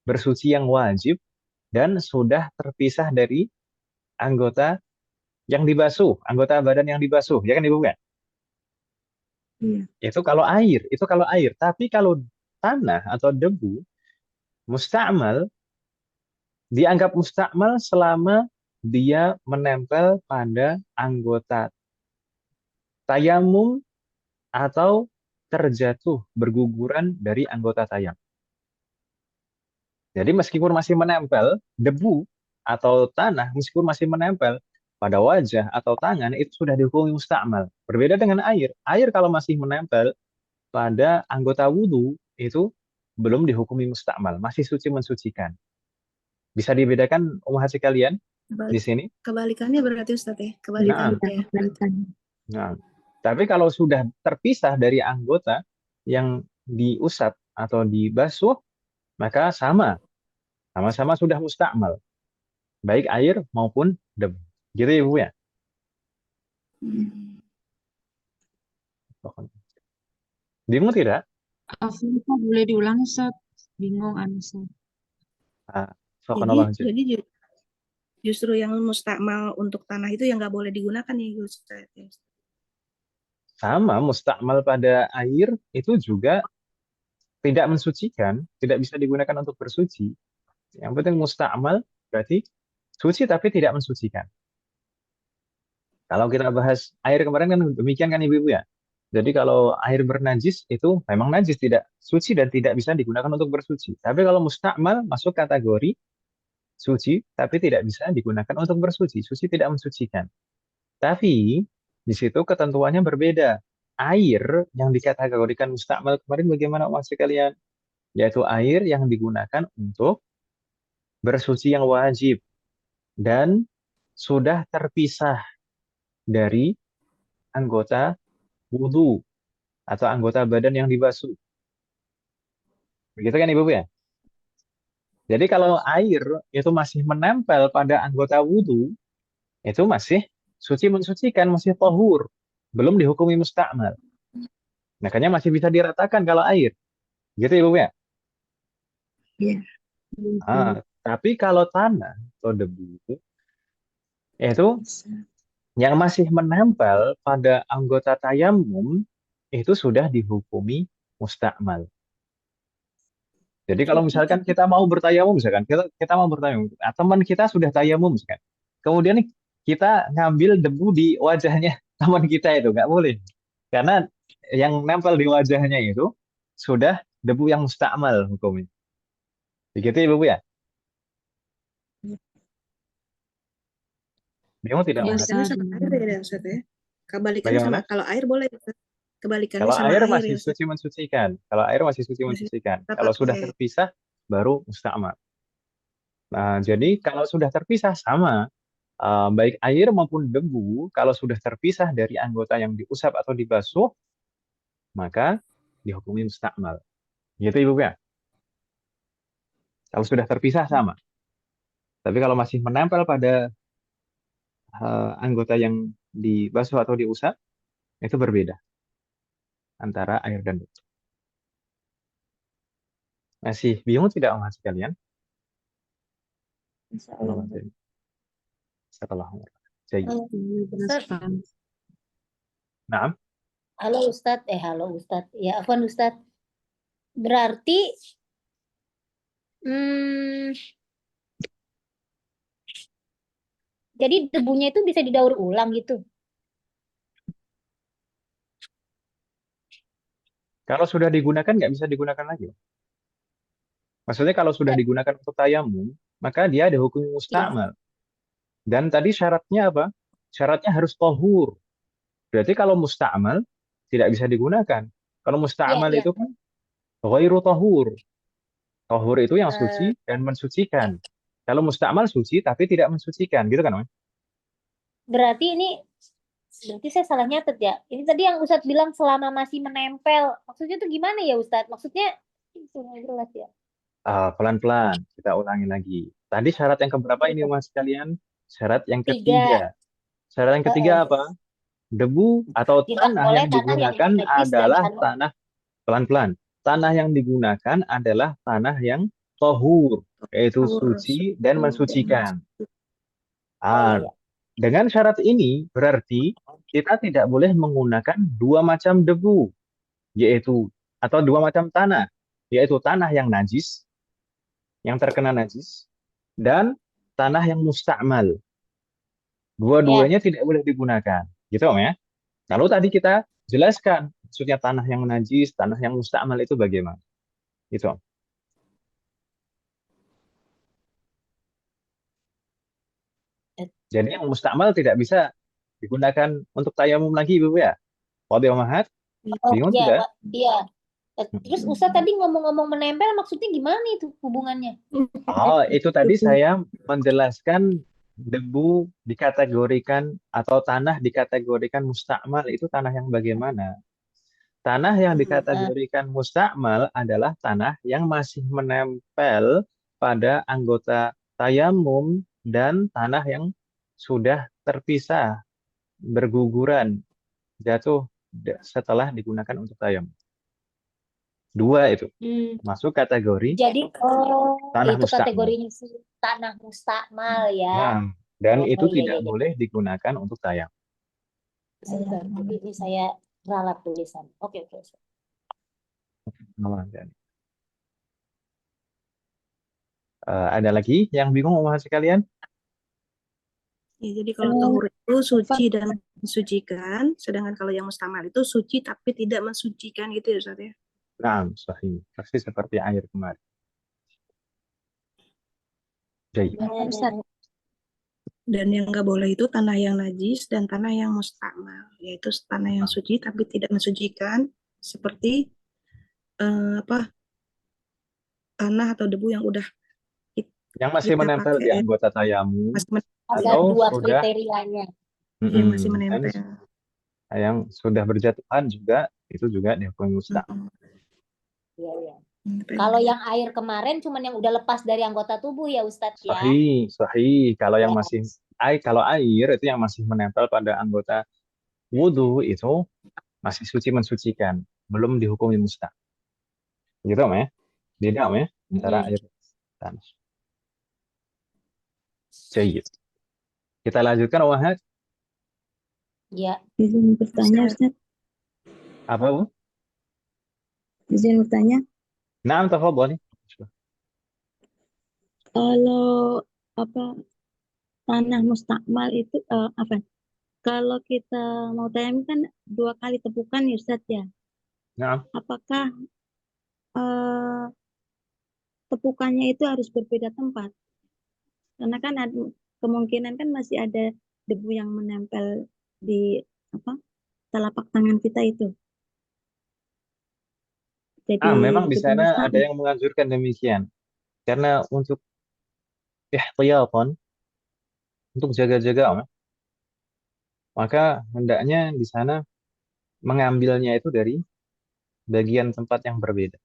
bersuci yang wajib dan sudah terpisah dari anggota yang dibasuh, anggota badan yang dibasuh, ya kan Ibu kan? Iya. Itu kalau air. Tapi kalau tanah atau debu, musta'mal, dianggap musta'mal selama dia menempel pada anggota tayamum atau terjatuh berguguran dari anggota tayamum. Jadi meskipun masih menempel, debu atau tanah meskipun masih menempel pada wajah atau tangan itu sudah dihukumi musta'mal. Berbeda dengan air. Air kalau masih menempel pada anggota wudhu itu belum dihukumi musta'mal, masih suci mensucikan. Bisa dibedakan umat sekalian di sini? Kebalikannya berarti Ustaz ya. Nah, Kebalikannya ya. nah. Tapi kalau sudah terpisah dari anggota yang diusap atau dibasuh, maka sama-sama sudah musta'mal, baik air maupun debu. Gitu ya, Bu ya? Bingung tidak? Afifah boleh diulang Ustaz? Bingung Ustaz. Sokonallah aja. Jadi justru yang mustakmal untuk tanah itu yang nggak boleh digunakan ya Ustaz. Sama, musta'mal pada air itu juga tidak mensucikan, tidak bisa digunakan untuk bersuci. Yang penting musta'mal berarti suci tapi tidak mensucikan. Kalau kita bahas air kemarin kan demikian kan Ibu-ibu ya. Jadi kalau air bernajis itu memang najis, tidak suci dan tidak bisa digunakan untuk bersuci. Tapi kalau musta'mal masuk kategori suci tapi tidak bisa digunakan untuk bersuci. Suci tidak mensucikan. Tapi di situ ketentuannya berbeda. Air yang dikategorikan musta'mal kemarin bagaimana Mas sekalian? Yaitu air yang digunakan untuk bersuci yang wajib dan sudah terpisah dari anggota wudhu atau anggota badan yang dibasuh. Begitu kan Ibu ya? Jadi kalau air itu masih menempel pada anggota wudhu, itu masih suci mensucikan, masih tahur. Belum dihukumi musta'mal. Makanya masih bisa diratakan kalau air. Gitu Ibu ya? Iya. Tapi kalau tanah atau debu, itu yang masih menempel pada anggota tayamum, itu sudah dihukumi musta'mal. Jadi kalau Suci misalkan tapi kita mau bertayamum, misalkan kita mau bertayamum, teman kita sudah tayamum, misalkan. Kemudian nih, kita ngambil debu di wajahnya teman kita itu nggak boleh, karena yang nempel di wajahnya itu sudah debu yang mustakmal hukumnya. Begitu ya, Bu ya? Bingung tidak, Iya, Mas? kebalikannya Ustaz. sama air ya Ustaz ya. Kebalikannya sama Bagaimana? kalau air boleh Ustaz. Kebalikannya Kalau sama air air masih ya Ustaz. suci mensucikan. Kalau air masih suci Masih mensucikan. kita Kalau sudah pakai. terpisah, baru mustakmal. Nah, jadi kalau sudah terpisah sama, baik air maupun debu, kalau sudah terpisah dari anggota yang diusap atau dibasuh, maka dihukumi mustakmal. Gitu Ibu ya. Kalau sudah terpisah sama. Tapi kalau masih menempel pada anggota yang dibasuh atau diusap, itu berbeda antara air dan debu. Masih bingung tidak Mas sekalian? Insya Allah. Setelah jadi. Iya, benar Ustaz, sekali. Nah, halo Ustadz, halo Ustadz. Ya, Afwan Ustadz. Berarti, hmm, jadi debunya itu bisa didaur ulang gitu. kalau sudah digunakan nggak bisa digunakan lagi. Maksudnya kalau sudah digunakan untuk tayamum, maka dia ada hukum Iya. mustakmal. Dan tadi syaratnya apa? Syaratnya harus tohur. Berarti kalau mustakmal tidak bisa digunakan. Kalau Iya, mustakmal iya. itu kan ghairu tohur. Tohur itu yang Eh, suci dan mensucikan. Kalau mustakmal suci tapi tidak mensucikan, gitu kan, Mas? berarti saya salah nyatet ya. Ini tadi yang Ustadz bilang selama masih menempel. Maksudnya tuh gimana ya Ustadz? Maksudnya itu nggak jelas ya. Pelan-pelan, kita ulangi lagi. Tadi syarat yang keberapa ini, Mas, sekalian? Syarat yang Tiga, ketiga. Syarat yang ketiga eh, apa? Debu atau tidak tanah boleh yang tanah yang digunakan najis dan adalah tanah. tanah, pelan-pelan. Tanah yang digunakan adalah tanah yang tohur, yaitu Tohur, suci dan suci dan mensucikan. Oh Ah, iya. dengan syarat ini berarti kita tidak boleh menggunakan dua macam debu, yaitu atau dua macam tanah, yaitu tanah yang najis, yang terkena najis, dan tanah yang mustakmal. Ya, Dua-duanya tidak boleh digunakan. Gitu, Om ya. Lalu tadi kita jelaskan maksudnya tanah yang najis, tanah yang mustakmal itu bagaimana. Gitu, Om. Jadi yang mustakmal tidak bisa digunakan untuk tayamum lagi, Ibu ya. Qadhi wa Mahat, oh bingung iya, tidak? Pak. Iya. Terus Ustadz tadi ngomong-ngomong menempel maksudnya gimana itu hubungannya? Oh, itu tadi Debu. saya menjelaskan debu dikategorikan atau tanah dikategorikan mustakmal itu tanah yang bagaimana? Tanah yang Eh, dikategorikan mustakmal adalah tanah yang masih menempel pada anggota tayamum dan tanah yang sudah terpisah, berguguran, jatuh setelah digunakan untuk tayamum. Dua itu hmm, masuk kategori jadi tanah itu mustakmal. kategorinya tanah mustakmal ya. Nah, dan itu Oh iya tidak iya iya. boleh digunakan untuk tayamum. Sebentar, ini saya ralat tulisan. Oke oke. Ada lagi yang bingung sama sekalian? Ya, jadi kalau tohur itu suci dan mensucikan, sedangkan kalau yang mustakmal itu suci tapi tidak mensucikan gitu ya Ustaz ya. Nah, sahih. Persis seperti air kemarin. Jadi, Dan yang nggak boleh itu tanah yang najis dan tanah yang mustakmal, yaitu tanah yang suci tapi tidak mensucikan, seperti apa tanah atau debu yang udah yang masih kita menempel di pakai anggota tayamum masih menempel, ada atau dua sudah kriterianya. ya masih dan menempel. yang sudah berjatuhan juga itu juga dihukumi mustakmal. Iya iya. Menempel. Kalau yang air kemarin cuman yang udah lepas dari anggota tubuh ya Ustadz ya. Sahih, sahih. Kalau yang Ya. masih kalau air itu yang masih menempel pada anggota wudhu itu masih suci mensucikan, belum dihukumi mustak. Gitu Om ya? Beda Om ya antara Mm-mm. air dan tanah. Jadi, kita lanjutkan Om Ahad. Ya. Izin bertanya, Ustaz. Apa Bu? Izin bertanya. Naam, tafadhali. Kalau apa tanah mustakmal itu apa? Kalau kita mau tayamum kan 2 kali tepukan ya Ustaz ya. Nah, Apakah eh, tepukannya itu harus berbeda tempat? Karena kan ada, kemungkinan kan masih ada debu yang menempel di apa telapak tangan kita itu. Jadi memang di debu sana ada mustakmal. yang menganjurkan demikian. Karena untuk ihtiyatan, untuk jaga-jaga, maka hendaknya di sana mengambilnya itu dari bagian tempat yang berbeda.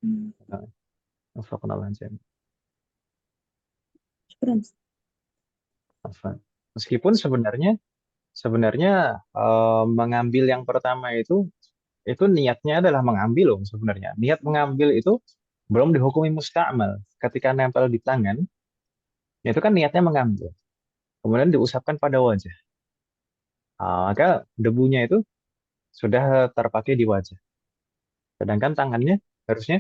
Hmm, Nah, Wafaqnallah jami'an. syukran. Afwan. Meskipun sebenarnya sebenarnya mengambil yang pertama itu niatnya adalah mengambil loh sebenarnya. Niat mengambil itu belum dihukumi musta'mal. Ketika nempel di tangan, itu kan niatnya mengambil. Kemudian diusapkan pada wajah. Maka debunya itu sudah terpakai di wajah. Sedangkan tangannya harusnya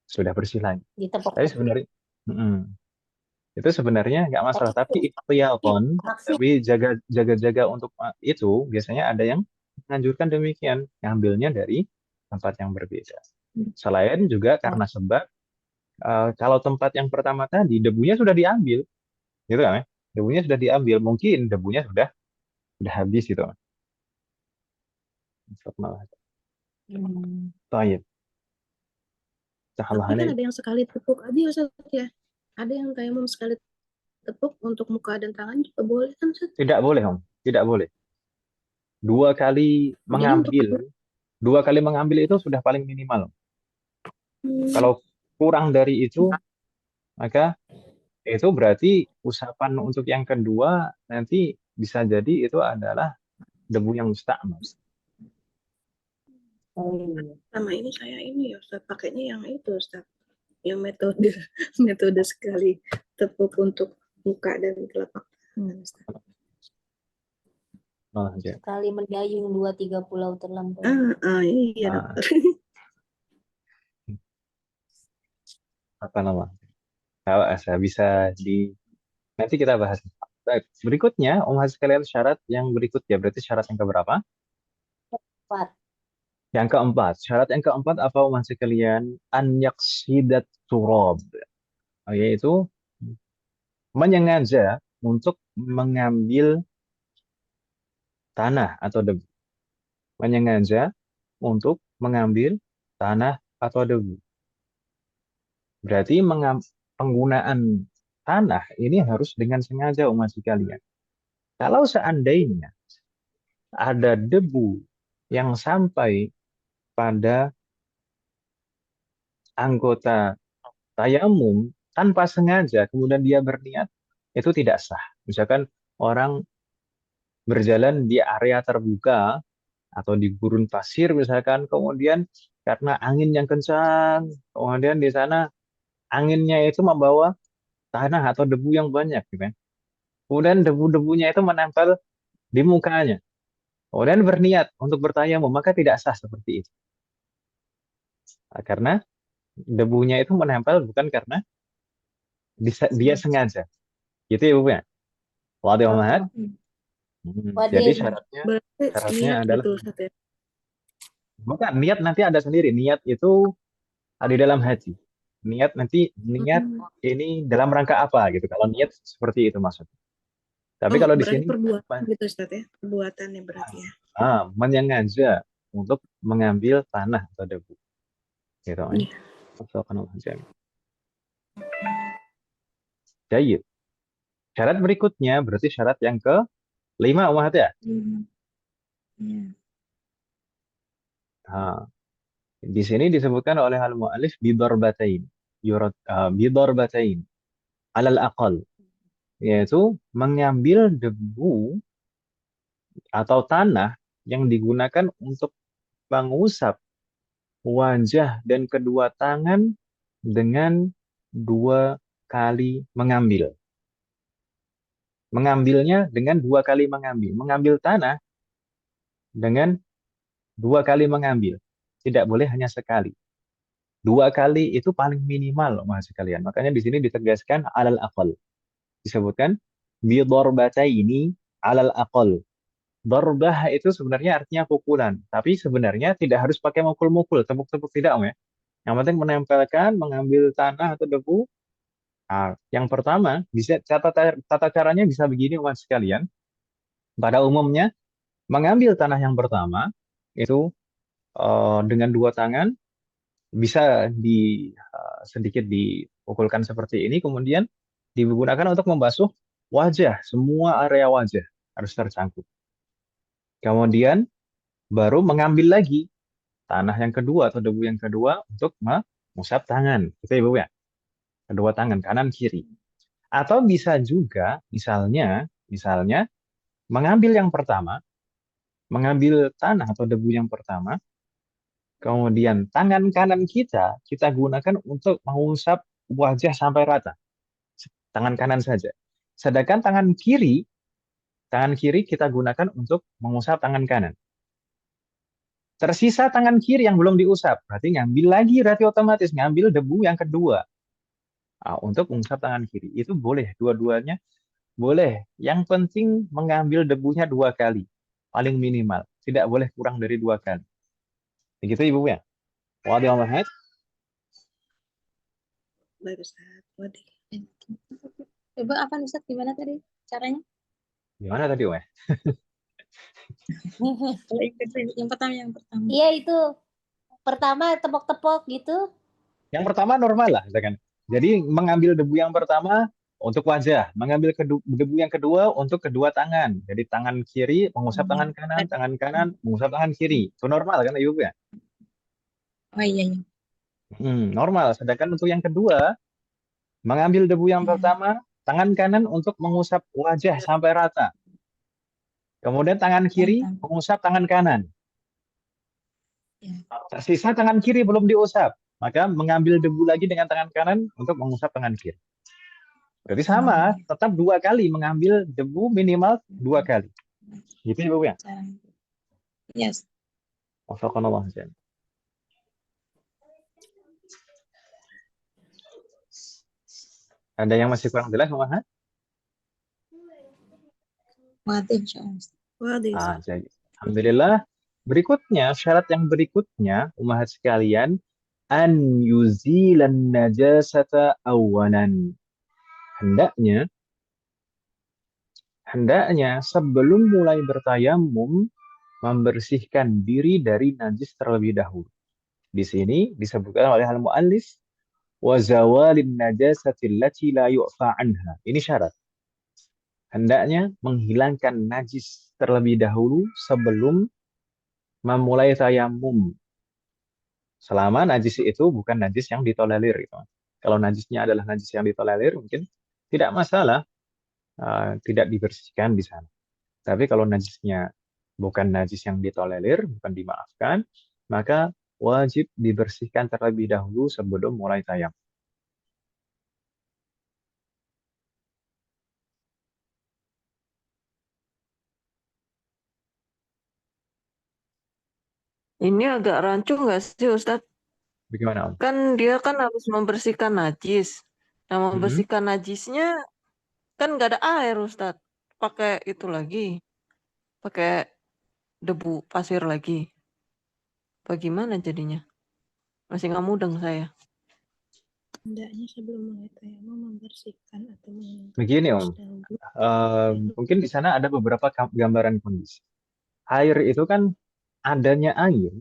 sudah bersih lagi. Tapi Ditepuk-tepuk. sebenarnya, mm, itu sebenarnya nggak masalah. Tapi Tapi ikhtiyatan, maksud tapi jaga-jaga untuk itu biasanya ada yang menganjurkan demikian, ngambilnya dari tempat yang berbeda. Selain juga karena sebab kalau tempat yang pertama tadi debunya sudah diambil, gitu kan? Ya? Debunya sudah diambil, mungkin debunya sudah habis gitu. hmm, Taib. Tapi Tahallah kan ini ada yang sekali tepuk aja Ustaz ya. Ada yang tayamum sekali tepuk untuk muka dan tangan juga boleh kan Ustaz? tidak boleh, Om. Tidak boleh. Dua kali Jadi untuk mengambil, dua kali mengambil itu sudah paling minimal. hmm, Kalau kurang dari itu, maka itu berarti usapan untuk yang kedua nanti bisa jadi itu adalah debu yang musta'mal. oh iya. sama ini saya ini ya Ustaz pakainya yang itu Ustaz. Yang metode metode sekali tepuk untuk muka dan telapak tangan Ustaz. Malah aja. Sekali mendayung 2-3 pulau terlampau. Iya Ah, dokter. apa nama? Kalau saya bisa di nanti kita bahas. Baik, berikutnya, Om Haji sekalian syarat yang berikutnya berarti syarat yang keberapa? 4. Yang keempat. Syarat yang keempat apa Om Haji sekalian? An yaksidat turab, yaitu menyengaja untuk mengambil tanah atau debu. Menyengaja untuk mengambil tanah atau debu. Berarti penggunaan tanah ini harus dengan sengaja umat sekalian. Kalau seandainya ada debu yang sampai pada anggota tayamum tanpa sengaja, kemudian dia berniat, itu tidak sah. Misalkan orang berjalan di area terbuka atau di gurun pasir misalkan, kemudian karena angin yang kencang, kemudian di sana anginnya itu membawa tanah atau debu yang banyak, gitu kan. Kemudian debu-debunya itu menempel di mukanya. Kemudian berniat untuk bertayamum, maka tidak sah seperti itu. Karena debunya itu menempel bukan karena dia sengaja. Gitu ya, Bu ya. Waduh, Muhammad. Oh, Jadi Wadih. Berarti syaratnya niat adalah gitu Ustaz ya. bukan niat nanti ada sendiri. Niat itu ada di dalam hati. Niat Hmm. ini dalam rangka apa gitu. Kalau niat seperti itu maksudnya. Tapi Oh, kalau di berarti sini perbuatan gitu Ustaz ya. Perbuatannya berarti ya. menyengaja untuk mengambil tanah atau debu. Gitu kan. Iya. Asalkanallah jami'. Jayid. Syarat berikutnya berarti syarat yang ke-5 Muhammad ya. Hmm, iya. Nah, di sini disebutkan oleh al-mu'alif bidarbatain. Bidarbatain. Alal aqal. Yaitu mengambil debu atau tanah yang digunakan untuk mengusap wajah dan kedua tangan dengan 2 kali mengambil. Mengambilnya dengan 2 kali mengambil. Mengambil tanah dengan 2 kali mengambil. Tidak boleh hanya sekali. 2 kali itu paling minimal, Mas sekalian. Makanya di sini ditegaskan alal aqal. Disebutkan bi ini alal aqal. Darbah itu sebenarnya artinya pukulan, tapi sebenarnya tidak harus pakai mukul-mukul, tepuk-tepuk tidak, Om ya. Yang penting menempelkan, mengambil tanah atau debu. Nah, yang pertama, bisa tata caranya bisa begini, Mas sekalian. Pada umumnya, mengambil tanah yang pertama itu dengan dua tangan bisa sedikit dipukulkan seperti ini, kemudian digunakan untuk membasuh wajah, semua area wajah harus tercangkup. Kemudian baru mengambil lagi tanah yang kedua atau debu yang kedua untuk mengusap tangan, gitu ya, Bu ya. Kedua tangan kanan kiri. Atau bisa juga misalnya mengambil yang pertama, mengambil tanah atau debu yang pertama, kemudian tangan kanan kita gunakan untuk mengusap wajah sampai rata. Tangan kanan saja. Sedangkan tangan kiri kita gunakan untuk mengusap tangan kanan. Tersisa tangan kiri yang belum diusap, berarti berarti otomatis ngambil debu yang kedua. Nah, untuk mengusap tangan kiri. Itu boleh, dua-duanya boleh. Yang penting mengambil debunya 2 kali. Paling minimal. Tidak boleh kurang dari 2 kali. Begitu Ibu ya? Wadih Muhammad. Baik Ustaz. Waduh. Coba apa Ustaz gimana tadi caranya? Gimana tadi, Om? Kalau yang pertama Iya itu pertama tepok-tepok gitu. Yang pertama normal lah, misalkan. Jadi mengambil debu yang pertama untuk wajah, mengambil debu yang kedua untuk kedua tangan. Jadi tangan kiri mengusap tangan kanan mengusap tangan kiri. Itu normal kan Ibu ya? Oh iya. Normal. Sedangkan untuk yang kedua, mengambil debu yang pertama, tangan kanan untuk mengusap wajah sampai rata. Kemudian tangan kiri mengusap tangan kanan. Tersisa tangan kiri belum diusap. Maka mengambil debu lagi dengan tangan kanan untuk mengusap tangan kiri. Berarti sama, tetap 2 kali mengambil debu minimal 2 kali. Gitu ya, Bu ya? Yes. Wafaqanallah. Ada yang masih kurang jelas, Muhammad? Waduh, insyaallah. Waduh. Jadi, alhamdulillah. Berikutnya, syarat yang berikutnya, umat sekalian, an yuzilan najasata awalan. Hendaknya sebelum mulai bertayamum membersihkan diri dari najis terlebih dahulu. Di sini disebutkan oleh al-muallif wa zawalin najasati allati la yu'fa anha. Ini syarat. Hendaknya menghilangkan najis terlebih dahulu sebelum memulai tayamum. Selama najis itu bukan najis yang ditolerir gitu. Kalau najisnya adalah najis yang ditolerir mungkin tidak masalah, tidak dibersihkan di sana. Tapi kalau najisnya bukan najis yang ditolerir, bukan dimaafkan, maka wajib dibersihkan terlebih dahulu sebelum mulai tayamum. Ini agak rancu nggak sih Ustadz? Bagaimana, Om? Kan dia kan harus membersihkan najis. Nah, membersihkan najisnya kan nggak ada air Ustadz. Pakai itu lagi. Pakai debu pasir lagi. Bagaimana jadinya? Masih nggak mudeng saya. Hendaknya sebelum mulai tayamum membersihkan atau menghilangkan Begini, Om. najis dahulu. Mungkin di sana ada beberapa gambaran kondisi. Air itu kan adanya air,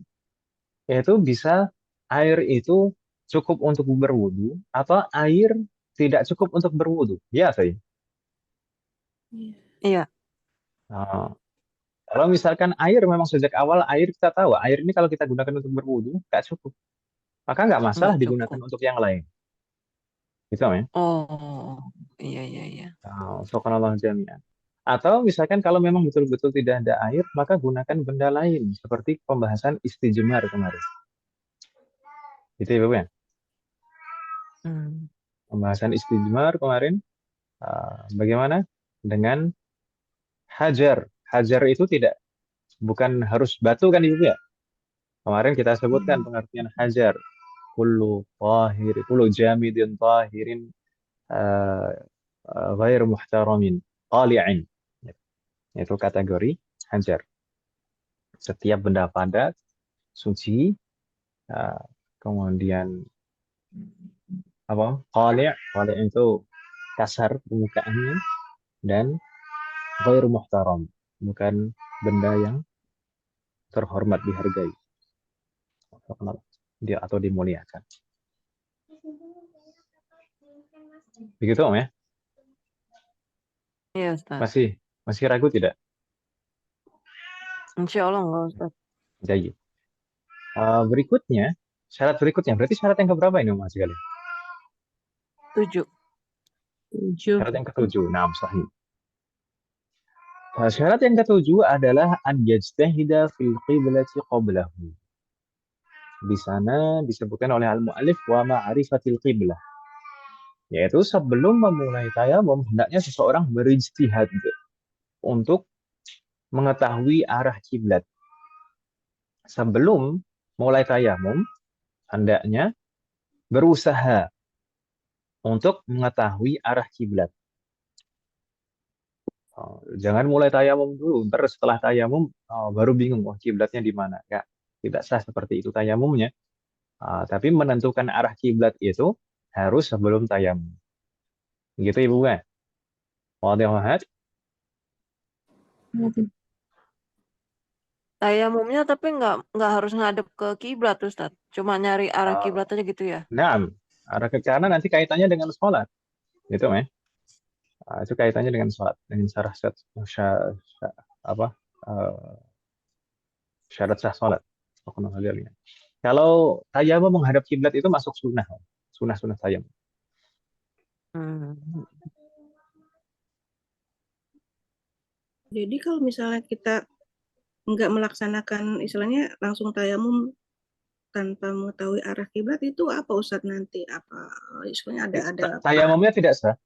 yaitu bisa air itu cukup untuk berwudu atau air tidak cukup untuk berwudu. Ya, saya. Iya. Nah, kalau misalkan air memang sejak awal air kita tahu air ini kalau kita gunakan untuk berwudu nggak cukup, maka nggak masalah Nggak digunakan cukup. untuk yang lain. Gitu ya. Oh, iya. Subhanallah jami'an. Atau misalkan kalau memang betul-betul tidak ada air, maka gunakan benda lain seperti pembahasan istijmar kemarin. Gitu ya, Bapak ya? Pembahasan istijmar kemarin bagaimana dengan hajar. Hajar itu bukan harus batu kan Ibu ya? Kemarin kita sebutkan pengertian hajar. kullu jamidin tahirin ghair muhtaramin qali'in. Itu kategori hajar. Setiap benda padat, suci, kemudian qali' itu kasar permukaannya, dan ghair muhtaram, bukan benda yang terhormat, dihargai dia atau dimuliakan. Begitu Om ya? Iya, Ustaz. Masih ragu tidak? Insya Allah enggak, Ustaz. Jadi syarat berikutnya, berarti syarat yang keberapa ini Mas sekali? 7. Tujuh. Syarat yang ketujuh. Nah, sahih. Syarat yang ketujuh adalah an yajtahida fil qiblati qablahu. Di sana disebutkan oleh al-mu'allif wa ma'rifatil qiblah. Yaitu sebelum memulai tayamum, hendaknya seseorang berijtihad untuk mengetahui arah kiblat. Sebelum mulai tayamum, hendaknya berusaha untuk mengetahui arah kiblat. Jangan mulai tayamum dulu, ntar setelah tayamum baru bingung kiblatnya di mana. Ya, tidak sah seperti itu tayamumnya. Tapi menentukan arah kiblat itu harus sebelum tayamum. Gitu Ibu kan? Wadih. Tayamumnya tapi nggak harus ngadep ke kiblat, Ustaz. Cuma nyari arah kiblat aja gitu ya. Nah, arah ke kanan nanti kaitannya dengan sholat. Gitu ya. Itu kaitannya dengan sholat, dengan syarat sah sholat. Kalau tayamum menghadap kiblat itu masuk sunnah tayamum. Jadi kalau misalnya kita nggak melaksanakan istilahnya langsung tayamum tanpa mengetahui arah kiblat, itu apa Ustadz nanti? Apa istilahnya ada Tayamumnya tidak sah.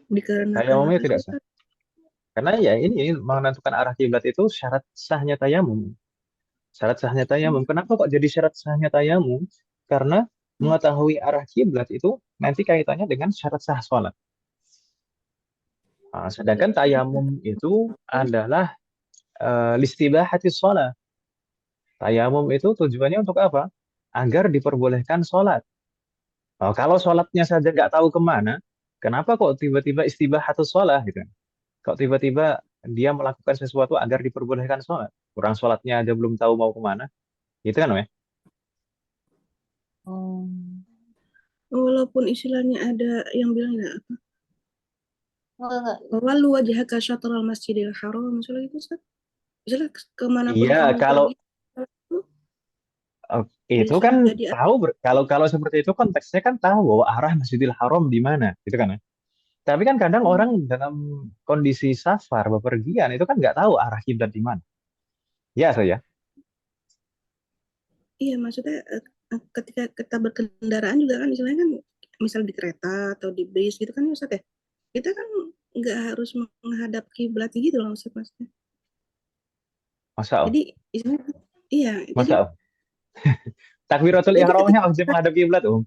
dikarenakan Tayamumnya apa tidak sih, sah. Ustadz? Karena ya ini menentukan arah kiblat itu syarat sahnya tayamum. Syarat sahnya tayamum. Kenapa kok jadi syarat sahnya tayamum? Karena mengetahui arah kiblat itu nanti kaitannya dengan syarat sah sholat. Sedangkan tayamum itu adalah listibahati sholat. Tayamum itu tujuannya untuk apa? Agar diperbolehkan sholat. Kalau sholatnya saja nggak tahu kemana, kenapa kok tiba-tiba istibahatus sholat gitu? Kok tiba-tiba dia melakukan sesuatu agar diperbolehkan sholat? Orang sholatnya aja belum tahu mau kemana. Gitu kan, Weh? Walaupun istilahnya ada yang bilang ya apa? Enggak. Walu wajhaka syatral masjidil haram, misalnya gitu Ustaz. Misalnya kemanapun Iya, kamu kalau pergi, itu bisa kan jadi tahu kalau seperti itu konteksnya kan tahu bahwa arah Masjidil Haram di mana, gitu kan ya. Tapi kan kadang orang dalam kondisi safar, bepergian itu kan nggak tahu arah kiblat di mana. Ya, saya. iya, maksudnya ketika kita berkendaraan juga kan istilahnya kan misal di kereta atau di bis gitu kan ya Ustaz ya. Kita kan nggak harus menghadap kiblat gitu loh Ustaz maksudnya. Masa, Om? Jadi istilahnya iya, jadi Masa, Om? Takbiratul jadi ihramnya harus menghadap kiblat, Om.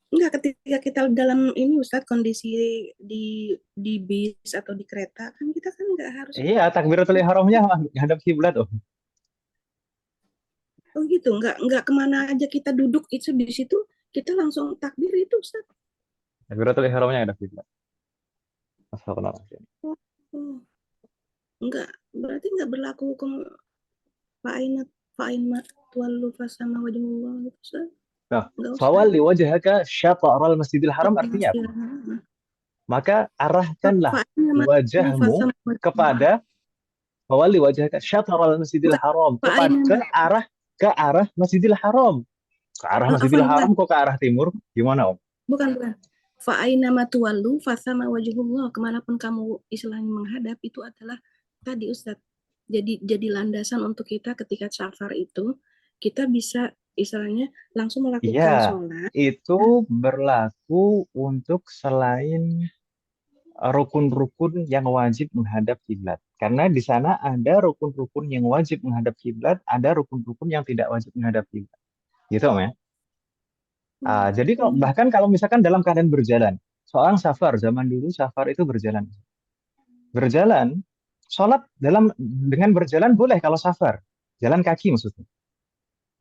enggak, ketika kita dalam ini Ustaz kondisi di bis atau di kereta kan kita kan nggak harus Iya, takbiratul ihramnya menghadap kiblat, Om. oh gitu, nggak kemana aja kita duduk itu di situ kita langsung takbir itu Ustaz. Takbiratul ihramnya menghadap kiblat. Astagfirullahaladzim. Oh, enggak, berarti nggak berlaku hukum fa'inat tuallu fasama wajhullah gitu Ustaz. Nah, Nggak usah. fawalli wajhaka syatral Masjidil Haram artinya apa? Maka arahkanlah wajahmu kepada fawalli wajhaka syatral Masjidil Haram, ke arah Masjidil Haram. Ke arah Masjidil Haram kok ke arah timur? Gimana, Om? Bukan. Fa'ainama tuwallu fasama wajhullah, kemanapun kamu istilahnya menghadap itu adalah tadi Ustadz. Jadi landasan untuk kita ketika safar itu kita bisa istilahnya langsung melakukan Iya, sholat. itu berlaku untuk selain rukun-rukun yang wajib menghadap kiblat. Karena di sana ada rukun-rukun yang wajib menghadap kiblat, ada rukun-rukun yang tidak wajib menghadap kiblat. Gitu, Om ya. Jadi bahkan kalau misalkan dalam keadaan berjalan, seorang safar zaman dulu safar itu berjalan. Berjalan, sholat dengan berjalan boleh kalau safar, jalan kaki maksudnya.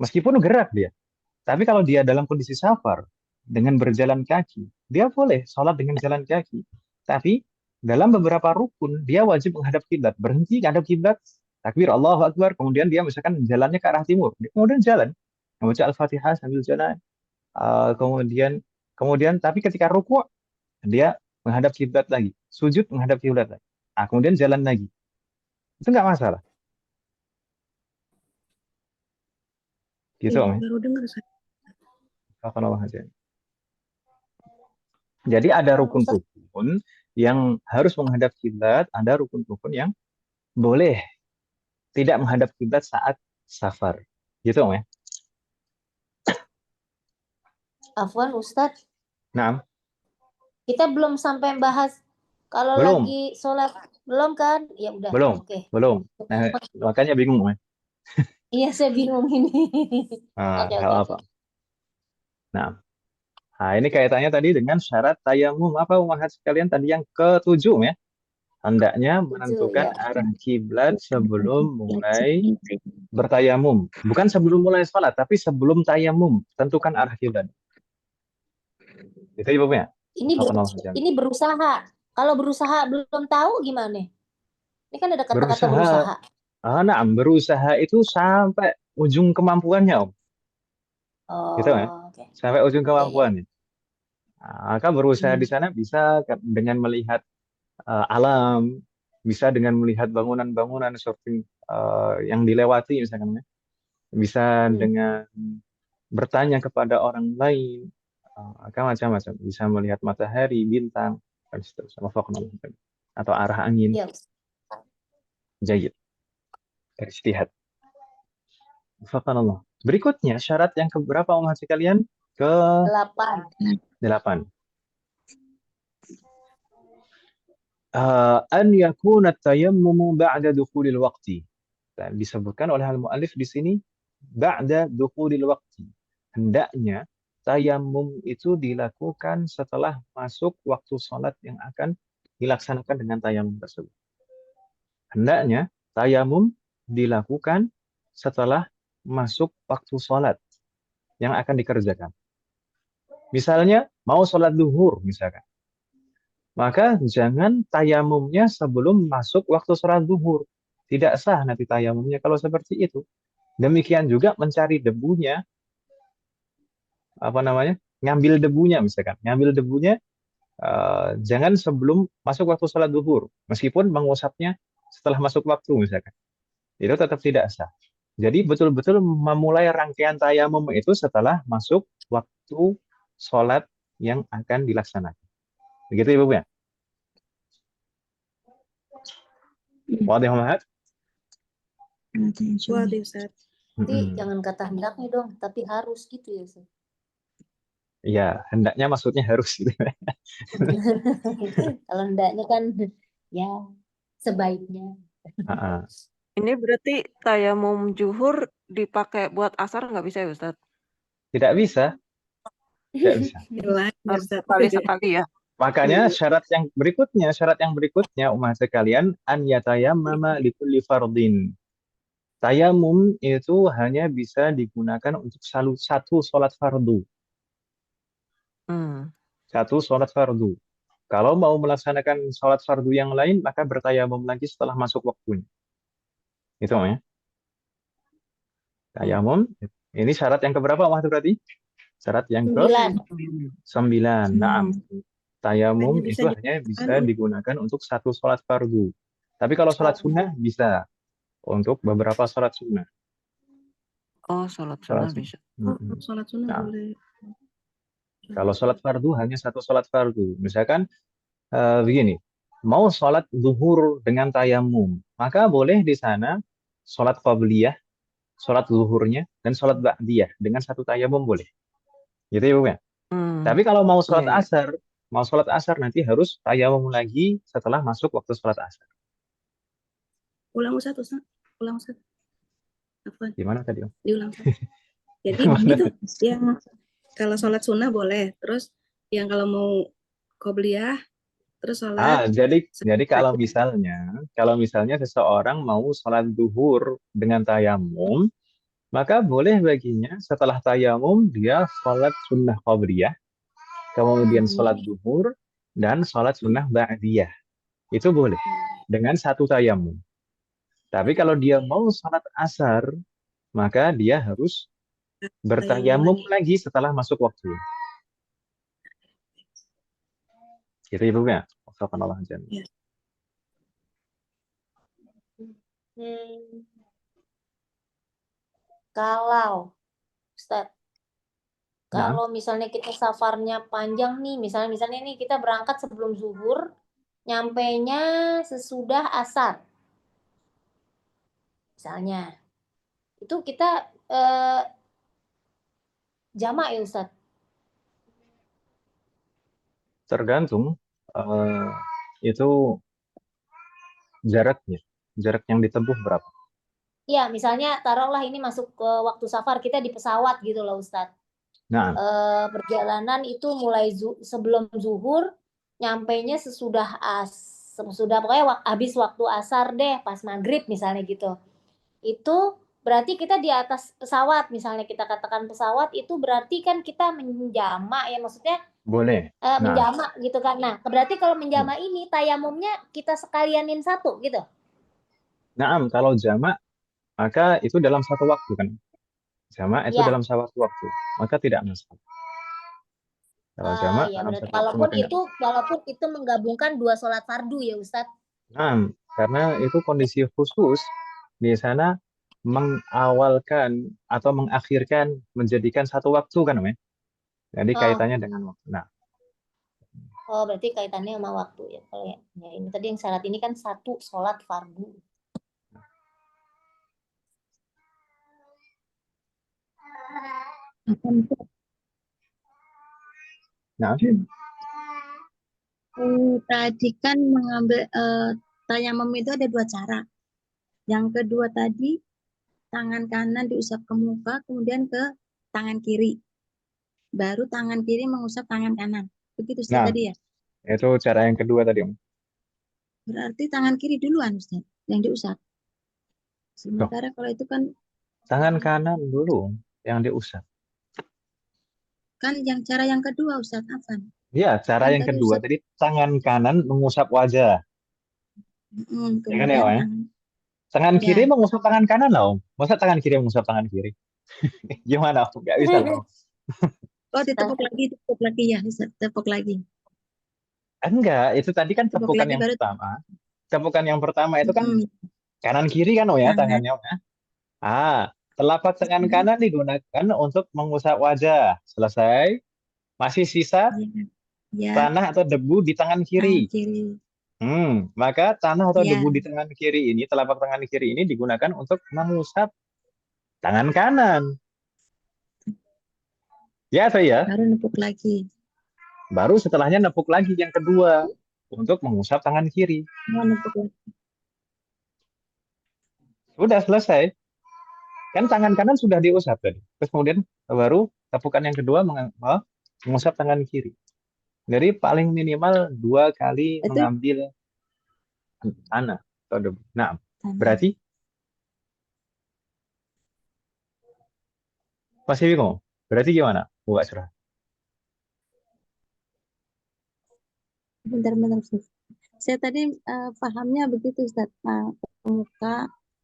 Meskipun gerak dia, tapi kalau dia dalam kondisi safar dengan berjalan kaki, dia boleh sholat dengan jalan kaki. Tapi dalam beberapa rukun dia wajib menghadap kiblat, berhenti menghadap kiblat, takbir Allahu Akbar, kemudian dia misalkan jalannya ke arah timur, dia kemudian jalan, membaca Al-Fatihah sambil jalan. Kemudian tapi ketika ruku dia menghadap kiblat lagi, sujud menghadap kiblat lagi. Kemudian jalan lagi. Itu nggak masalah. Gitu, Om. Baru dengar saya. Barakallahu aja. Jadi ada rukun-rukun yang harus menghadap kiblat, ada rukun-rukun yang boleh tidak menghadap kiblat saat safar. Gitu, Om ya. Afwan Ustadz, Nah, kita belum sampai bahas kalau Belum. lagi sholat. Belum kan? Ya udah. belum, Oke. belum. Nah, makanya bingung, Om ya. Iya, saya bingung ini. Nah, Oke, hal oke, apa? oke. Nah, ini kaitannya tadi dengan syarat tayamum apa umat sekalian tadi yang ketujuh ya. Hendaknya menentukan ya. arah kiblat sebelum mulai bertayamum. Bukan sebelum mulai sholat, tapi sebelum tayamum. Tentukan arah kiblat. Itu Ibu ya? Ini berusaha. Kalau berusaha belum tahu gimana? Ini kan ada kata-kata berusaha. Berusaha itu sampai ujung kemampuannya, Om. Gitu ya? Oke. Sampai ujung kemampuannya. Maka berusaha di sana bisa dengan melihat alam, bisa dengan melihat bangunan-bangunan seperti yang dilewati misalkan, bisa dengan bertanya kepada orang lain, macam-macam, bisa melihat matahari, bintang, dan seterusnya, atau arah angin. Ya. Jayid. Ijtihad. Wafakanallah. Berikutnya syarat yang keberapa umat sekalian? Ke-8. An yakuna tayammumu ba'da dukhulil waqti. Dan disebutkan oleh al-mu'allif di sini ba'da dukhulil waqti. Hendaknya tayammum itu dilakukan setelah masuk waktu sholat yang akan dilaksanakan dengan tayammum tersebut. Hendaknya tayammum dilakukan setelah masuk waktu sholat yang akan dikerjakan. Misalnya mau sholat duhur misalkan. Maka jangan tayamumnya sebelum masuk waktu sholat duhur. Tidak sah nanti tayamumnya kalau seperti itu. Demikian juga mencari debunya, ngambil debunya misalkan. Ngambil debunya jangan sebelum masuk waktu sholat duhur. Meskipun mengusapnya setelah masuk waktu misalkan. Itu tetap tidak sah. Jadi betul-betul memulai rangkaian tayamum itu setelah masuk waktu sholat yang akan dilaksanakan. Begitu Ibu ya? Wadih Muhammad? Wadih Ustaz. Tapi jangan kata hendaknya dong, tapi harus gitu ya Ustaz. Iya, hendaknya maksudnya harus gitu. Kalau hendaknya kan ya sebaiknya. Ini berarti tayamum zuhur dipakai buat asar nggak bisa ya Ustaz? Tidak bisa. Tidak bisa. Sekali-sekali ya. Makanya syarat yang berikutnya umat sekalian an yatayammama likulli fardin. Tayamum itu hanya bisa digunakan untuk satu sholat fardu. Satu sholat fardu. Kalau mau melaksanakan sholat fardu yang lain, maka bertayamum lagi setelah masuk waktunya. Itu ya. Tayamum. Ini syarat yang keberapa umat berarti? Syarat yang ke-9. Nah, tayamum itu hanya bisa digunakan untuk satu sholat fardu. Tapi kalau sholat sunnah bisa untuk beberapa sholat sunnah. Oh, sholat sunnah bisa. Sholat sunnah boleh. Kalau sholat fardu hanya satu sholat fardu. Misalkan begini, mau sholat zuhur dengan tayamum, maka boleh di sana sholat qabliyah, sholat zuhurnya, dan sholat ba'diyah dengan satu tayamum boleh. Gitu ya Bu ya? Tapi kalau mau sholat asar, mau sholat asar nanti harus tayamum lagi setelah masuk waktu sholat asar. Ulang Ustaz. Ulang Ustaz. Afwan, Gimana tadi, Om? diulang Ustaz. Jadi Gimana? itu yang kalau sholat sunnah boleh, terus yang kalau mau qobliyah, terus sholat Jadi kalau sajdah. misalnya seseorang mau sholat duhur dengan tayamum, maka boleh baginya setelah tayamum dia sholat sunnah qabliyah, kemudian sholat duhur, dan sholat sunnah ba'diyah. Itu boleh dengan satu tayamum. Tapi kalau dia mau sholat asar, maka dia harus Tayamum bertayamum lagi. lagi setelah masuk waktu. Gitu Ibu ya. Wassalamualaikum warahmatullahi Ya. Hmm, kalau Ustadz, Nah, kalau misalnya kita safarnya panjang nih, misalnya nih kita berangkat sebelum zuhur, nyampainya sesudah asar, misalnya, itu kita jamak ya Ustadz? tergantung itu jarak yang ditempuh berapa. Ya, misalnya taruhlah ini masuk ke waktu safar, kita di pesawat gitu loh Ustadz. Nah, Perjalanan itu mulai sebelum zuhur, nyampainya sesudah pokoknya habis waktu asar deh, pas maghrib misalnya gitu. Itu berarti kita di atas pesawat, misalnya kita katakan pesawat, itu berarti kan kita menjamak ya, maksudnya boleh. Nah, menjamak gitu kan. Nah, berarti kalau menjamak ini tayamumnya kita sekalianin satu gitu. kalau jamak maka itu dalam satu waktu kan. Jamak itu Ya. dalam satu waktu, maka tidak masalah. Kalau jamak Ya dalam berarti satu waktu maka tidak masalah. walaupun itu menggabungkan dua sholat fardu ya Ustadz. Karena itu kondisi khusus di sana mengawalkan atau mengakhirkan menjadikan satu waktu kan, Om ya. Jadi kaitannya dengan waktu. Nah, Oh, berarti kaitannya sama waktu ya. Kalau ya ini tadi yang syarat ini kan satu sholat fardu. nah Tadi kan mengambil tayamum itu ada dua cara. Yang kedua tadi tangan kanan diusap ke muka, kemudian ke tangan kiri. Baru tangan kiri mengusap tangan kanan. Begitu Ustaz Nah, tadi ya? itu cara yang kedua tadi, Om. Berarti tangan kiri duluan Ustaz yang diusap. Sementara kalau itu kan Tangan kanan dulu yang diusap. kan yang cara yang kedua Ustaz Afan. Iya, cara Kan yang tadi kedua Ustaz, tadi tangan kanan mengusap wajah. Ya kan ya, Om ya? kemudian Tangan ya. kiri mengusap tangan kanan lah, Om. Masa tangan kiri mengusap tangan kiri? Gimana, Om? Nggak bisa loh. Oh, ditepuk lagi ya Ustaz, tepuk lagi. Enggak, itu tadi kan Tepuk tepukan lagi yang baru pertama. Tepukan yang pertama itu kan kanan kiri kan, Om ya, tangan. tangannya, Om ya. Telapak tangan kanan digunakan untuk mengusap wajah. Selesai. Masih sisa Ya, tanah atau debu di tangan kiri. tangan kiri. Maka tanah atau Ya. debu di tangan kiri ini, telapak tangan kiri ini digunakan untuk mengusap tangan kanan. Ya atau ya? Baru nepuk lagi. Baru setelahnya nepuk lagi yang kedua untuk mengusap tangan kiri. Mau nepuk lagi. Sudah selesai. Kan tangan kanan sudah diusap tadi. Terus kemudian baru tepukan yang kedua mengusap tangan kiri. Jadi paling minimal 2 kali Itu mengambil tanah atau debu. Nah, tangan. berarti masih bingung? Berarti gimana, Bu Asrah? Bentar, Ustaz. Saya tadi pahamnya begitu Ustaz. Nah, ke muka,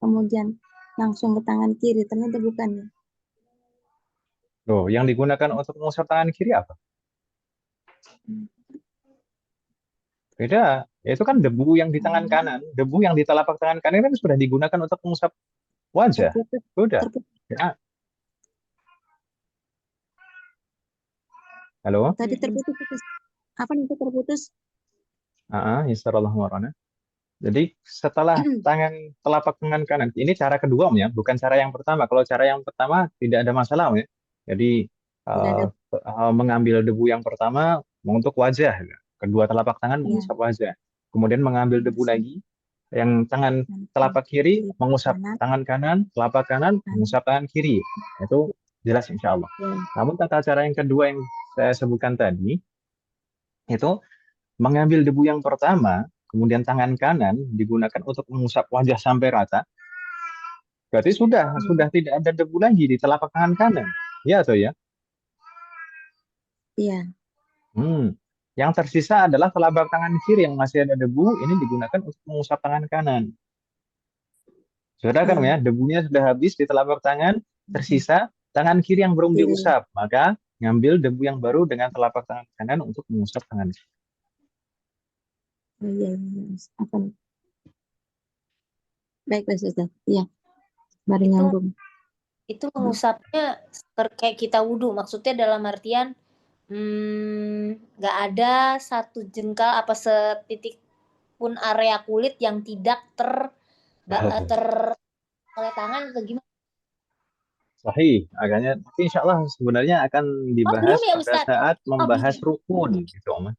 kemudian langsung ke tangan kiri. Ternyata bukan ya. Loh, yang digunakan untuk mengusap tangan kiri apa? Beda. Itu kan debu yang di tangan kanan. Debu yang di telapak tangan kanan kan sudah digunakan untuk mengusap wajah. Sudah. Ya. Halo? Tadi terputus. Apa itu terputus? Insya-Allah warana. Jadi setelah telapak tangan kanan, ini cara kedua Om ya, bukan cara yang pertama. Kalau cara yang pertama tidak ada masalah Om ya. Jadi mengambil debu yang pertama untuk wajah. Kedua telapak tangan Iya. mengusap wajah. Kemudian mengambil debu lagi. Yang tangan telapak kiri mengusap kanan. tangan kanan, telapak kanan mengusap tangan kiri. Itu jelas insya Allah. Ya. Namun tata cara yang kedua yang saya sebutkan tadi, itu mengambil debu yang pertama, kemudian tangan kanan digunakan untuk mengusap wajah sampai rata. Berarti sudah tidak ada debu lagi di telapak tangan kanan. Ya atau ya? Iya. Yang tersisa adalah telapak tangan kiri yang masih ada debu, ini digunakan untuk mengusap tangan kanan. Sudah kan ya, debunya sudah habis di telapak tangan, tersisa tangan kiri yang belum Kiri. diusap. Maka ngambil debu yang baru dengan telapak tangan kanan untuk mengusap tangan kiri. Oh, iya, iya. Apa? Baik, Ustaz. Iya. Baru nyambung. Itu mengusapnya kayak kita wudhu, maksudnya dalam artian nggak ada satu jengkal apa setitik pun area kulit yang tidak oleh tangan atau gimana? Sahih, agaknya. Tapi insya Allah sebenarnya akan dibahas belum ya, pada Ustaz? saat membahas belum. rukun, gitu, Om.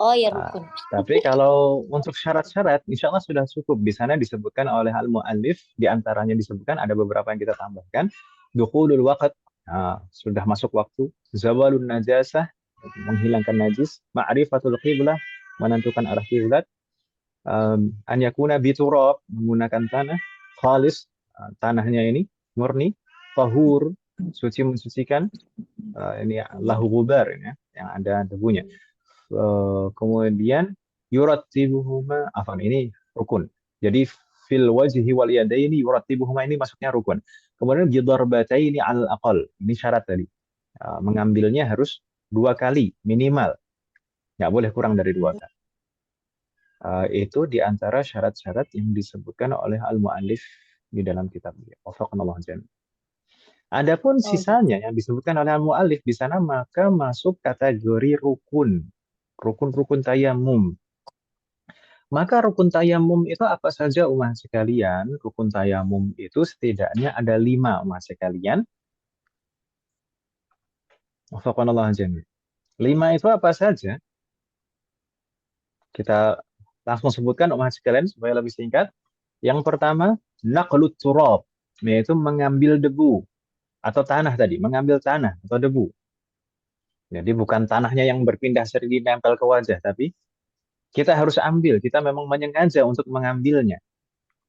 Oh ya, rukun. Tapi kalau untuk syarat-syarat, insya Allah sudah cukup. Di sana disebutkan oleh al-mu'allif, di antaranya disebutkan ada beberapa yang kita tambahkan. Dukhulul waqt, sudah masuk waktu. Zawalun najasah, menghilangkan najis. Ma'rifatul qiblah, menentukan arah kiblat. An yakuna biturab, menggunakan tanah. Khalis, tanahnya ini murni. Tahur, suci mensucikan. Ini lahu gubar, ini, yang ada debunya. Kemudian yurattibuhuma, ini rukun. Jadi fil wajhi wal yadaini yurattibuhuma, ini masuknya rukun. Kemudian bidarbataini al aqal, ini syarat tadi. Mengambilnya harus 2 kali minimal. Nggak boleh kurang dari 2 kali. Itu di antara syarat-syarat yang disebutkan oleh al-mu'allif di dalam kitab beliau. Wafaqanallahu jami'an. Adapun sisanya yang disebutkan oleh al-mu'allif di sana maka masuk kategori rukun. Rukun-rukun tayamum. Maka rukun tayamum itu apa saja umat sekalian? Rukun tayamum itu setidaknya ada 5 umat sekalian. Wafaqanallahu jami'an. 5 itu apa saja? Kita langsung sebutkan umat sekalian supaya lebih singkat. Yang pertama, naqlut turab, yaitu mengambil debu atau tanah tadi, mengambil tanah atau debu. Jadi bukan tanahnya yang berpindah sering nempel ke wajah, tapi kita harus ambil, kita memang menyengaja untuk mengambilnya.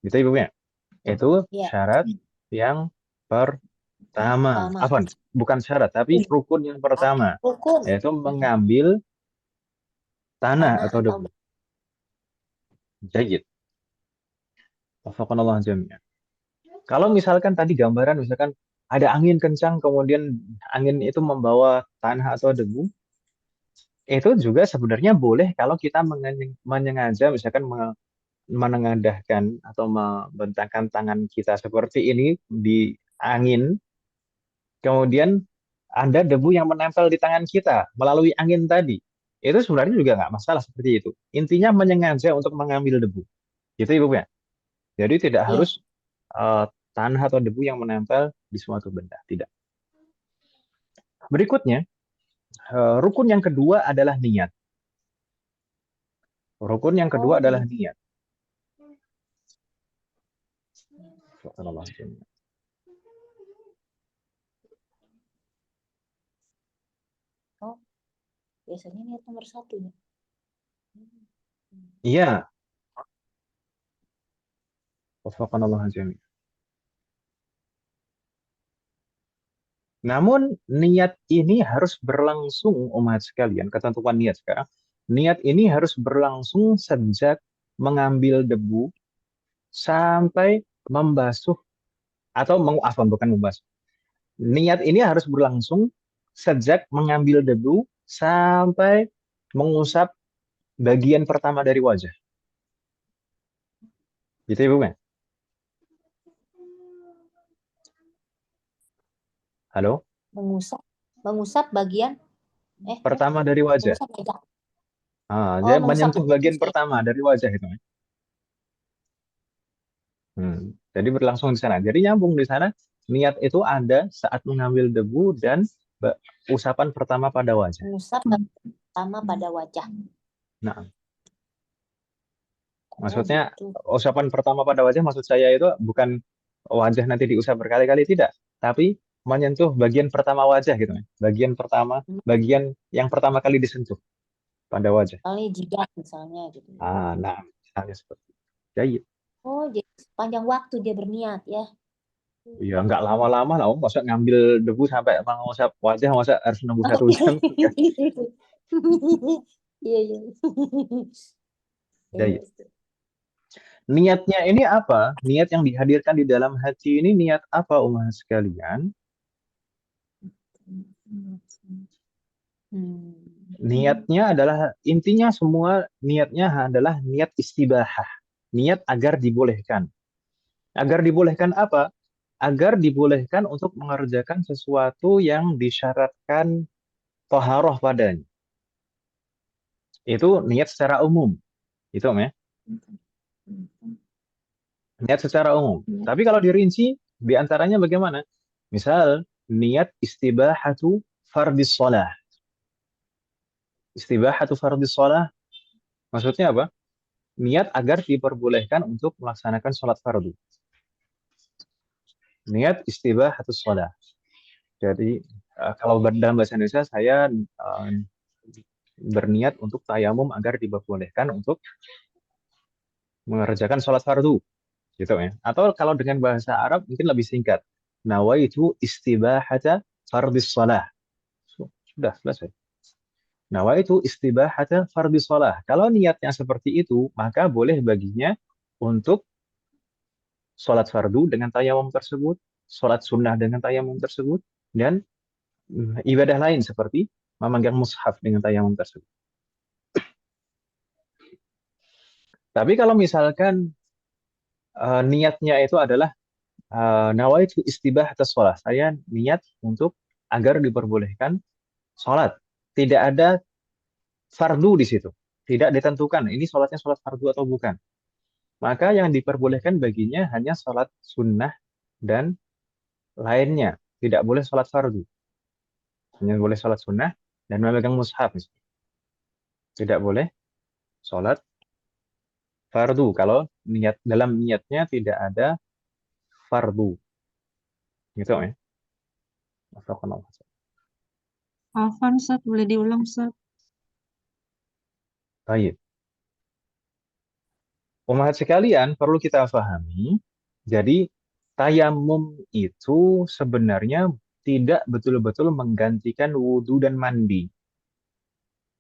Gitu Ibu ya? Itu syarat yang pertama. Bukan syarat, tapi rukun yang pertama. Yaitu mengambil tanah atau debu. Jayid. Wafaqanallahu jami'an. Kalau misalkan tadi gambaran, misalkan ada angin kencang, kemudian angin itu membawa tanah atau debu, itu juga sebenarnya boleh kalau kita menyengaja, misalkan menengadahkan atau membentangkan tangan kita seperti ini di angin, kemudian ada debu yang menempel di tangan kita melalui angin tadi. Itu sebenarnya juga nggak masalah seperti itu. Intinya menyengaja untuk mengambil debu. Gitu Ibu ya. Jadi tidak harus tanah atau debu yang menempel di suatu benda. Tidak. Berikutnya, rukun yang kedua adalah niat. Rukun yang kedua adalah niat. Biasanya niat nomor 1 ya. Iya. Wafaqanallahu jami'an. Namun niat ini harus berlangsung umat sekalian, ketentuan niat sekarang. Niat ini harus berlangsung sejak mengambil debu sampai membasuh atau bukan membasuh. Niat ini harus berlangsung sejak mengambil debu sampai mengusap bagian pertama dari wajah. Gitu Ibu ya? Halo? Mengusap bagian pertama dari wajah. Dia menyentuh bagian pertama dari wajah itu. Jadi berlangsung di sana. Jadi nyambung di sana. Niat itu ada saat mengambil debu dan usapan pertama pada wajah. pertama pada wajah. Nah, Oh maksudnya gitu. usapan pertama pada wajah maksud saya itu bukan wajah nanti diusap berkali-kali, tidak, tapi menyentuh bagian pertama wajah gitu ya. Bagian pertama, bagian yang pertama kali disentuh pada wajah. Misalnya jidat misalnya gitu. Nah, misalnya seperti itu. Jayid. Oh, jadi panjang waktu dia berniat ya. Ya nggak lama-lama lah, masa ngambil debu sampai mengusap wajah, masa harus nunggu 1 jam. Iya, iya. Jayid. Niatnya ini apa? Niat yang dihadirkan di dalam hati ini niat apa, umat sekalian? Niatnya adalah, intinya semua niatnya adalah niat istibahah. Niat agar dibolehkan. Agar dibolehkan apa? Agar dibolehkan untuk mengerjakan sesuatu yang disyaratkan toharoh padanya. Itu niat secara umum. Itu ya. Niat secara umum. Tapi kalau dirinci, diantaranya bagaimana? Misal, niat istibahatu fardis sholah. Istibahatu fardis sholah, maksudnya apa? Niat agar diperbolehkan untuk melaksanakan sholat fardu. Niat istibahatu sholah. Jadi, kalau dalam bahasa Indonesia, saya berniat untuk tayamum agar diperbolehkan untuk mengerjakan sholat fardu. Gitu ya. Atau kalau dengan bahasa Arab mungkin lebih singkat. Nawaitu istibahata fardis shalah. Sudah selesai. Nawaitu istibahata fardis shalah. Kalau niatnya seperti itu, maka boleh baginya untuk sholat fardu dengan tayamum tersebut, sholat sunnah dengan tayamum tersebut, dan ibadah lain seperti memegang mushaf dengan tayamum tersebut. Tapi kalau misalkan niatnya itu adalah nawaitu istibahata shalah. Saya niat untuk agar diperbolehkan sholat. Tidak ada fardu di situ. Tidak ditentukan ini sholatnya sholat fardu atau bukan. Maka yang diperbolehkan baginya hanya sholat sunnah dan lainnya. Tidak boleh sholat fardu. Hanya boleh sholat sunnah dan memegang mushaf. Tidak boleh sholat fardu. Kalau dalam niatnya tidak ada fardu. Gitu ya. Afan, Ustaz, boleh diulang, Ustaz? Baik. Umat sekalian, perlu kita pahami, jadi tayamum itu sebenarnya tidak betul-betul menggantikan wudhu dan mandi.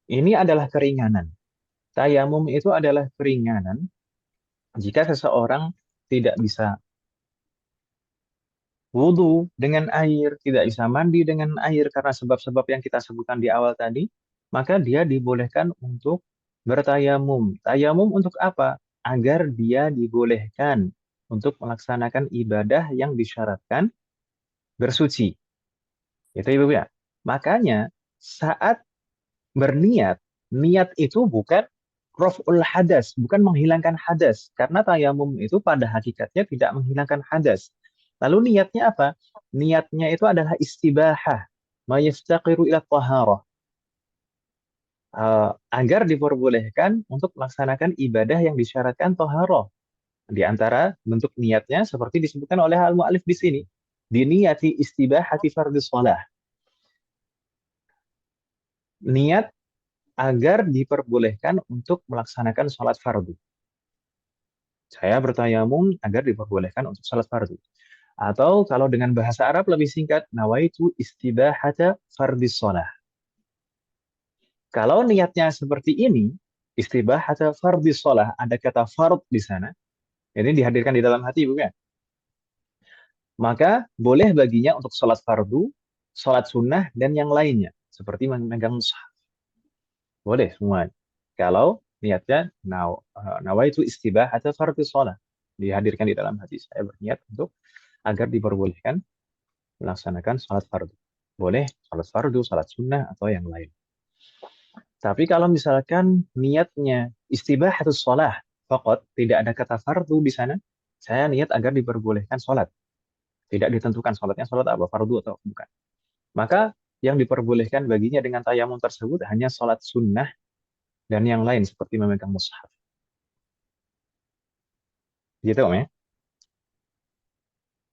Ini adalah keringanan. Tayamum itu adalah keringanan jika seseorang tidak bisa wudhu dengan air, tidak bisa mandi dengan air karena sebab-sebab yang kita sebutkan di awal tadi, maka dia dibolehkan untuk bertayamum. Tayamum untuk apa? Agar dia dibolehkan untuk melaksanakan ibadah yang disyaratkan bersuci. Itu Ibu ya. Makanya saat berniat, niat itu bukan raf'ul hadas, bukan menghilangkan hadas. Karena tayamum itu pada hakikatnya tidak menghilangkan hadas. Lalu niatnya apa? Niatnya itu adalah istibahah, ma yaftaqiru ila taharah. Agar diperbolehkan untuk melaksanakan ibadah yang disyaratkan taharah. Di antara bentuk niatnya seperti disebutkan oleh al-mu'allif di sini. Diniyati istibahati fardhis shalah. Niat agar diperbolehkan untuk melaksanakan sholat fardu. Saya bertayamum agar diperbolehkan untuk sholat fardu. Atau kalau dengan bahasa Arab lebih singkat, nawaitu istibahata fardhis shalah. Kalau niatnya seperti ini, istibahata fardhis shalah, ada kata fard di sana. Ini dihadirkan di dalam hati, bukan? Maka boleh baginya untuk sholat fardu, sholat sunnah, dan yang lainnya. Seperti memegang mushaf. Boleh semua. Kalau niatnya nawaitu istibahata fardhis shalah. Dihadirkan di dalam hati. Saya berniat untuk agar diperbolehkan melaksanakan sholat fardu. Boleh sholat fardu, sholat sunnah, atau yang lain. Tapi kalau misalkan niatnya istibahatus shalah, pokok tidak ada kata fardu di sana, saya niat agar diperbolehkan sholat. Tidak ditentukan sholatnya sholat apa, fardu atau bukan. Maka yang diperbolehkan baginya dengan tayamum tersebut hanya sholat sunnah dan yang lain seperti memegang mushaf. Gitu Om ya?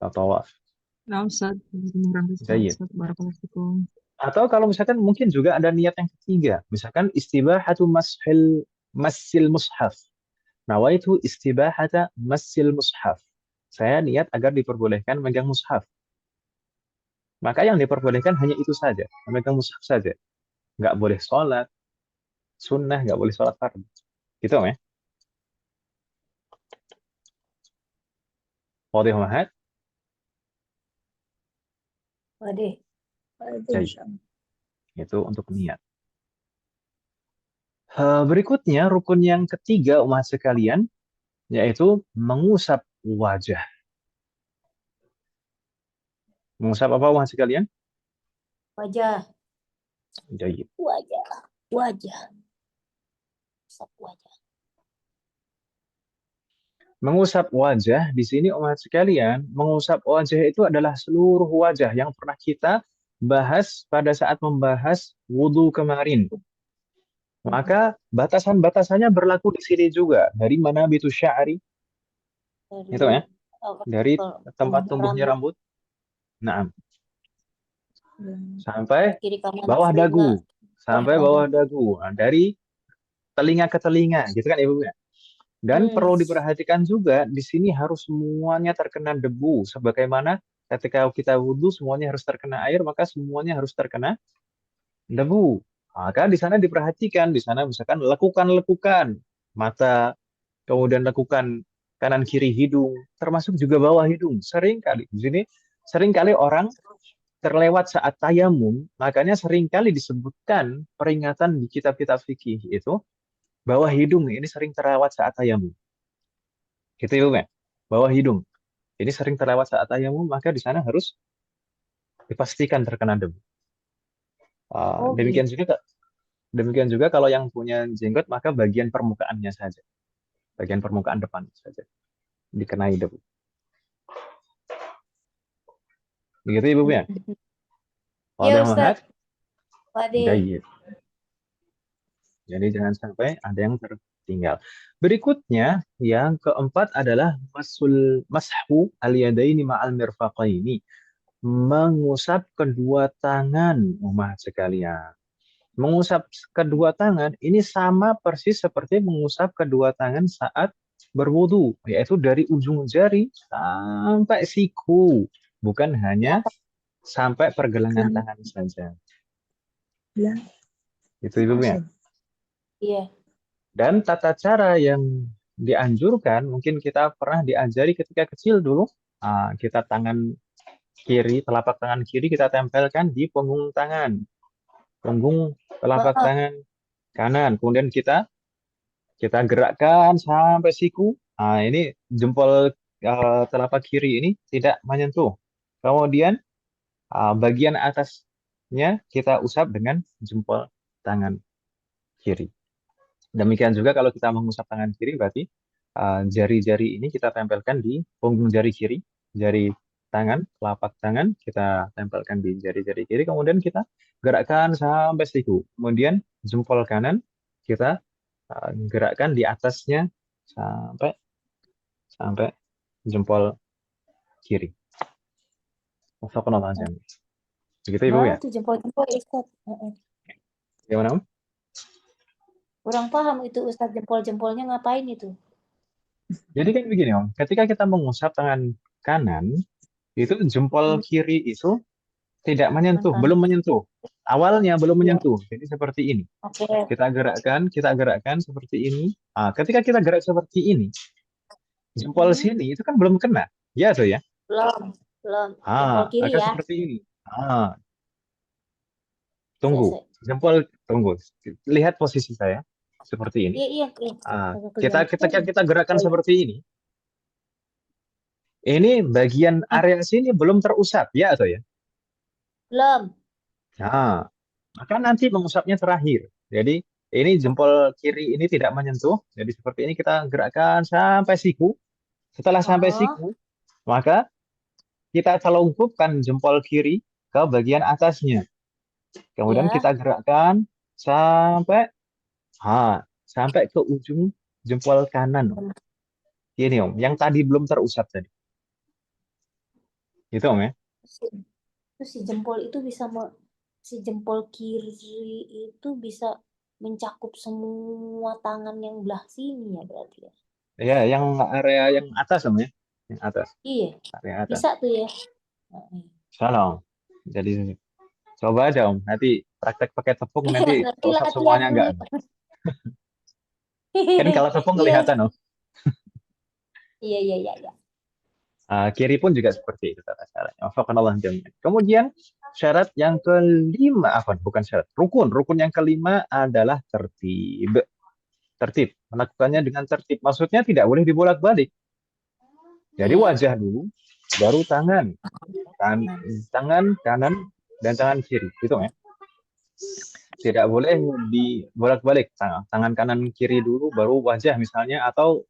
Tawaf. Nah, Ustaz, Ustaz, Jayid. Ustaz, barakallahu fikum. Atau kalau misalkan mungkin juga ada niat yang ketiga. Misalkan istibahatu massil mushaf. Nawaitu istibahata massil mushaf. Saya niat agar diperbolehkan memegang mushaf. Maka yang diperbolehkan hanya itu saja, memegang mushaf saja. Nggak boleh sholat sunnah, nggak boleh sholat fardu. Gitu Om ya? Wadih Mahat? Waduh. Jayid. Itu untuk niat. Berikutnya, rukun yang ketiga umat sekalian, yaitu mengusap wajah. Mengusap apa umat sekalian? Wajah. Jayid. Wajah. Usap wajah. Mengusap wajah, di sini umat sekalian, mengusap wajah itu adalah seluruh wajah yang pernah kita bahas pada saat membahas wudhu kemarin. Maka batasan-batasannya berlaku di sini juga. Dari mana bitu sya'ri? Itu ya? Dari tempat tumbuhnya rambut. Nah, sampai Kiri kanan bawah telinga. dagu. Sampai bawah dagu. Nah, dari telinga ke telinga, gitu kan Ibu ya? Dan perlu diperhatikan juga, di sini harus semuanya terkena debu. Sebagaimana ketika kita wudhu, semuanya harus terkena air, maka semuanya harus terkena debu. Maka di sana diperhatikan, di sana misalkan lekukan-lekukan mata, kemudian lekukan kanan kiri hidung, termasuk juga bawah hidung. Seringkali di sini, seringkali orang terlewat saat tayamum, makanya seringkali disebutkan peringatan di kitab-kitab fikih itu, bawah hidung ini sering terlewat saat tayamum. Gitu ya, bawah hidung. Ini sering terlewat saat tayamum, maka di sana harus dipastikan terkena debu. Demikian juga kalau yang punya jenggot, maka bagian permukaannya saja. Bagian permukaan depan saja dikenai debu. Begitu Ibu ya? Iya Ustaz. Jayid. Jadi jangan sampai ada yang tertinggal. Berikutnya, yang keempat adalah mashu al-yadaini ma'al mirfaqaini. Mengusap kedua tangan umat sekalian. Mengusap kedua tangan ini sama persis seperti mengusap kedua tangan saat berwudu, yaitu dari ujung jari sampai siku, bukan hanya sampai pergelangan tangan saja. Itu Ibu ya. Iya. Dan tata cara yang dianjurkan, mungkin kita pernah diajari ketika kecil dulu, kita tangan kiri, telapak tangan kiri kita tempelkan di punggung tangan, punggung telapak tangan kanan, kemudian kita gerakkan sampai siku. Ini jempol telapak kiri ini tidak menyentuh. Kemudian bagian atasnya kita usap dengan jempol tangan kiri. Demikian juga kalau kita mengusap tangan kiri, berarti jari-jari ini kita tempelkan di punggung jari kiri, jari tangan, telapak tangan kita tempelkan di jari-jari kiri, kemudian kita gerakkan sampai siku. Kemudian jempol kanan kita gerakkan di atasnya sampai jempol kiri. Begitu Ibu ya? Itu jempol-jempol Ustaz. Gimana Om? Kurang paham itu Ustaz, jempol-jempolnya ngapain itu? Jadi kan begini Om, ketika kita mengusap tangan kanan, itu jempol kiri itu tidak menyentuh, belum menyentuh. Awalnya belum menyentuh, jadi seperti ini. Kita gerakkan seperti ini. Ketika kita gerak seperti ini, jempol sini itu kan belum kena, ya tuh ya? Belum. Jempol kiri maka ya. seperti ini. Tunggu. Lihat posisi saya seperti ini. Iya. Kita gerakkan seperti ini. Ini bagian area sini belum terusap, ya atau ya? Belum. Maka nanti mengusapnya terakhir. Jadi ini jempol kiri ini tidak menyentuh. Jadi seperti ini kita gerakkan sampai siku. Setelah sampai siku, maka kita celungkupkan jempol kiri ke bagian atasnya. Kemudian Ya, kita gerakkan sampai sampai ke ujung jempol kanan, Om. Ini Om, yang tadi belum terusap tadi. Itu Om ya. terus si jempol kiri itu bisa mencakup semua tangan yang belah sini ya berarti ya. Ya, yang area yang atas Om ya. Yang atas, Iya, area atas. bisa tuh ya. Nah, iya. Salah Om. Jadi coba aja Om, nanti praktek pakai tepung nanti Nanti terusap latihan semuanya dulu. enggak. Kan kalau tepung Iya, kelihatan Om. iya, iya, iya, iya. Kiri pun juga seperti itu tata caranya. Wafaqanallah jami'an. Kemudian syarat yang kelima, apa? Bukan syarat, rukun. Rukun yang kelima adalah tertib. Tertib. Melakukannya dengan tertib. Maksudnya tidak boleh dibolak-balik. Jadi Iya. wajah dulu, baru tangan. Tangan kanan dan tangan kiri. Gitu ya. Tidak boleh dibolak-balik. Tangan kanan kiri dulu, baru wajah misalnya. Atau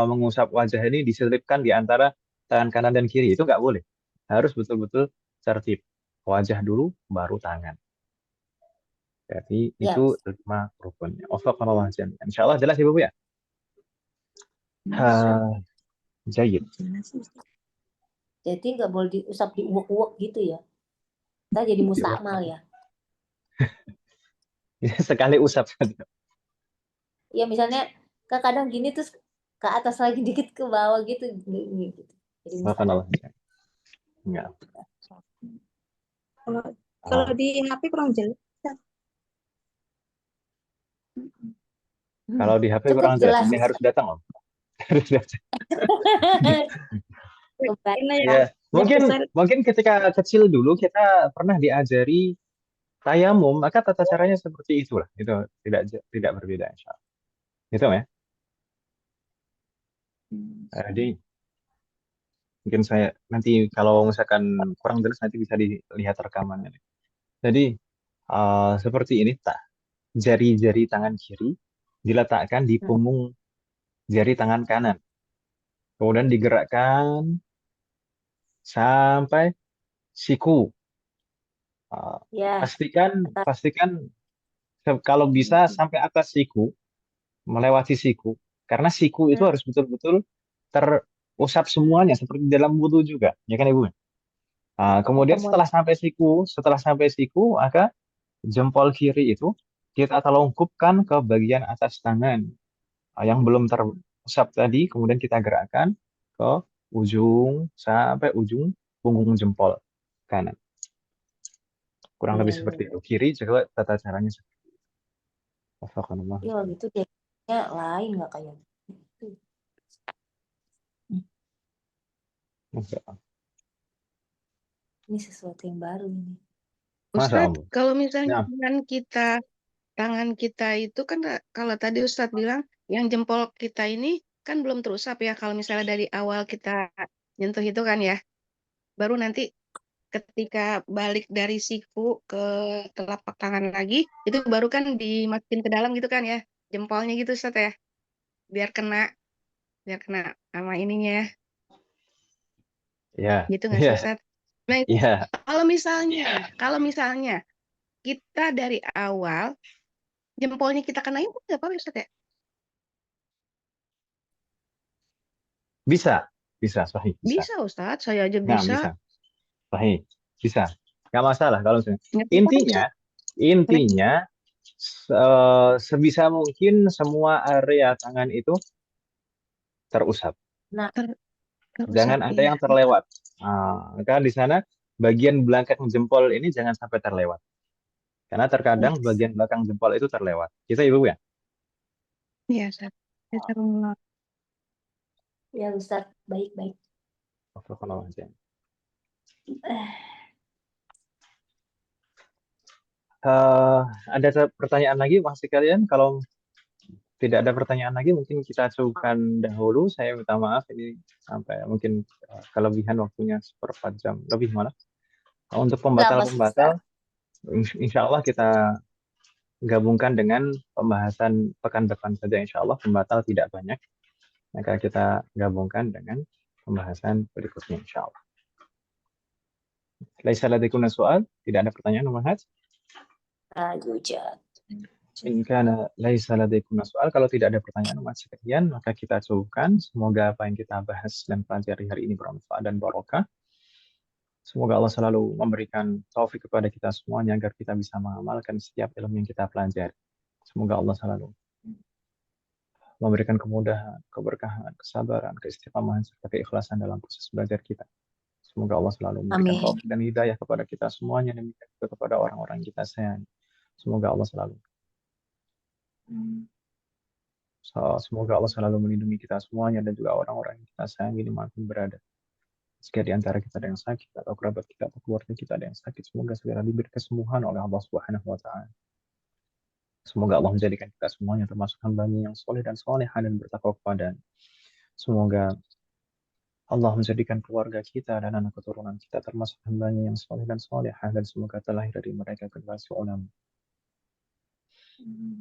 mengusap wajah ini diselipkan di antara tangan kanan dan kiri. Itu nggak boleh. Harus betul-betul tertib. Wajah dulu, baru tangan. Jadi Ya, itu 5 rukunnya. Wafaqanallah jami'an. Insya Allah jelas Ibu ya? Jayid. jadi nggak boleh diusap diuwek-uwek gitu ya. Kita jadi mustakmal ya. Sekali usap saja. Ya misalnya kadang gini terus ke atas lagi dikit ke bawah gitu. Gitu. Jadi mustakmal. Wafaqanallah jami'an. Enggak. Kalau di HP kurang jelas. Kalau di HP Cukup kurang jelas, jelas. ini harus datang Om. Harus datang. Karena ya, Ya, mungkin besar. mungkin ketika kecil dulu kita pernah diajari tayamum, maka tata caranya seperti itulah. Itu tidak berbeda insya Allah. Gitu ya. Jadi mungkin saya nanti kalau misalkan kurang jelas nanti bisa dilihat rekamannya. Jadi seperti ini tak jari-jari tangan kiri diletakkan di punggung jari tangan kanan. Kemudian digerakkan sampai siku. Ya. Pastikan kalau bisa sampai atas siku, melewati siku. Karena siku itu harus betul-betul terusap semuanya seperti dalam wudhu juga, ya kan Ibu? Kemudian setelah sampai siku, maka jempol kiri itu kita telungkupkan ke bagian atas tangan yang belum terusap tadi, kemudian kita gerakkan ke ujung sampai ujung punggung jempol kanan. Kurang lebih seperti itu. Kiri juga tata caranya seperti itu. Wafaqanallah. Ya gitu deh. Ya lain nggak kayak gitu. Ini sesuatu yang baru ini. Masa Ustadz, Allah. kalau misalnya Ya. tangan kita itu kan kalau tadi Ustadz bilang yang jempol kita ini kan belum terusap ya. Kalau misalnya dari awal kita nyentuh itu kan ya, baru nanti ketika balik dari siku ke telapak tangan lagi, itu baru kan dimasukin ke dalam gitu kan ya, jempolnya gitu Ustadz ya, biar kena sama ininya, Ya. gitu nggak sih Ya. Ustadz? Nah, Ya. kalau misalnya kita dari awal jempolnya kita kenain nggak apa-apa Ustadz ya? Bisa, sahih, bisa. Bisa Ustadz, saya aja Nah, bisa. bisa. Sahih, bisa. Nggak masalah kalau saya. Nggak apa-apa, Intinya, intinya sebisa mungkin semua area tangan itu terusap. Nah, Jangan ada ya. yang terlewat. Maka di sana bagian belakang jempol ini jangan sampai terlewat. Karena terkadang bagian belakang jempol itu terlewat. Kita Ibu ya? Iya, Ustadz. ya Ustadz, baik-baik. Ada pertanyaan lagi masih kalian? Kalau tidak ada pertanyaan lagi, mungkin kita cukupkan dahulu. Saya minta maaf ini sampai mungkin kelebihan waktunya seperempat jam lebih malah. Untuk pembatal-pembatal, insya Allah kita gabungkan dengan pembahasan pekan depan saja. Insya Allah pembatal tidak banyak, maka kita gabungkan dengan pembahasan berikutnya. Insya Allah. Laisa ladaikum soal? Tidak ada pertanyaan, Umar Haj? La yujad. In kana laisa ladaikum soal, kalau tidak ada pertanyaan umat sekalian, maka kita cukupkan. Semoga apa yang kita bahas dan pelajari hari ini bermanfaat dan barokah. Semoga Allah selalu memberikan taufik kepada kita semuanya agar kita bisa mengamalkan setiap ilmu yang kita pelajari. Semoga Allah selalu memberikan kemudahan, keberkahan, kesabaran, keistiqamahan, serta keikhlasan dalam proses belajar kita. Semoga Allah selalu memberikan Amin. taufik dan hidayah kepada kita semuanya, dan juga kepada orang-orang yang kita sayangi. Semoga Allah selalu melindungi kita semuanya dan juga orang-orang yang kita sayangi dimanapun berada. Jika di antara kita ada yang sakit, atau kerabat kita atau keluarga kita ada yang sakit, semoga segera diberi kesembuhan oleh Allah Subhanahu wa Ta'ala. Semoga Allah menjadikan kita semuanya termasuk hamba-Nya yang soleh dan solehah dan bertakwa kepadanya. Semoga Allah menjadikan keluarga kita dan anak keturunan kita termasuk hamba-Nya yang soleh dan solehah, dan semoga terlahir dari mereka generasi ulama.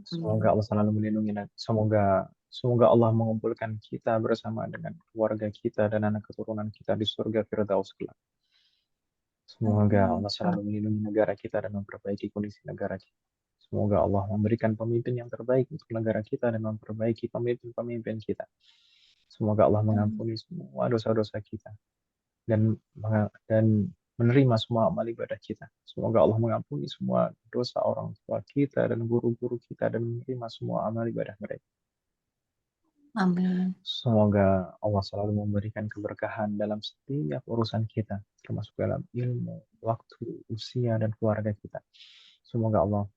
Semoga Allah selalu melindungi, dan semoga Allah mengumpulkan kita bersama dengan keluarga kita dan anak keturunan kita di surga Firdaus kelak. Semoga Allah selalu melindungi negara kita dan memperbaiki kondisi negara kita. Semoga Allah memberikan pemimpin yang terbaik untuk negara kita dan memperbaiki pemimpin-pemimpin kita. Semoga Allah mengampuni semua dosa-dosa kita dan menerima semua amal ibadah kita. Semoga Allah mengampuni semua dosa orang tua kita dan guru-guru kita dan menerima semua amal ibadah mereka. Amin. Semoga Allah selalu memberikan keberkahan dalam setiap urusan kita, termasuk dalam ilmu, waktu, usia, dan keluarga kita. Semoga Allah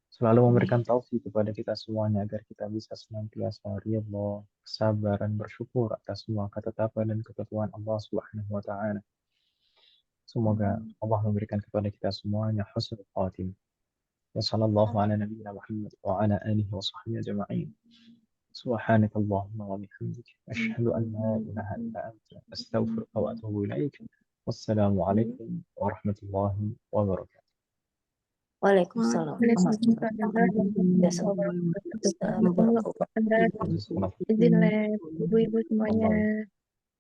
selalu memberikan taufik kepada kita semuanya agar kita bisa senantiasa ridha, sabar, dan bersyukur atas semua ketetapan dan ketentuan Allah Subhanahu wa Ta'ala. Semoga Allah memberikan kepada kita semuanya husnul khatimah. Wa sallallahu ala nabiyyina Muhammad wa ala alihi wa sahbihi ajma'in. Subhanaka Allahumma wa bihamdika asyhadu an la ilaha illa anta astaghfiruka wa atubu ilaik. Wassalamu alaikum warahmatullahi wabarakatuh. Waalaikumsalam. Waalaikumsalam. Izin lab, ibu-ibu semuanya.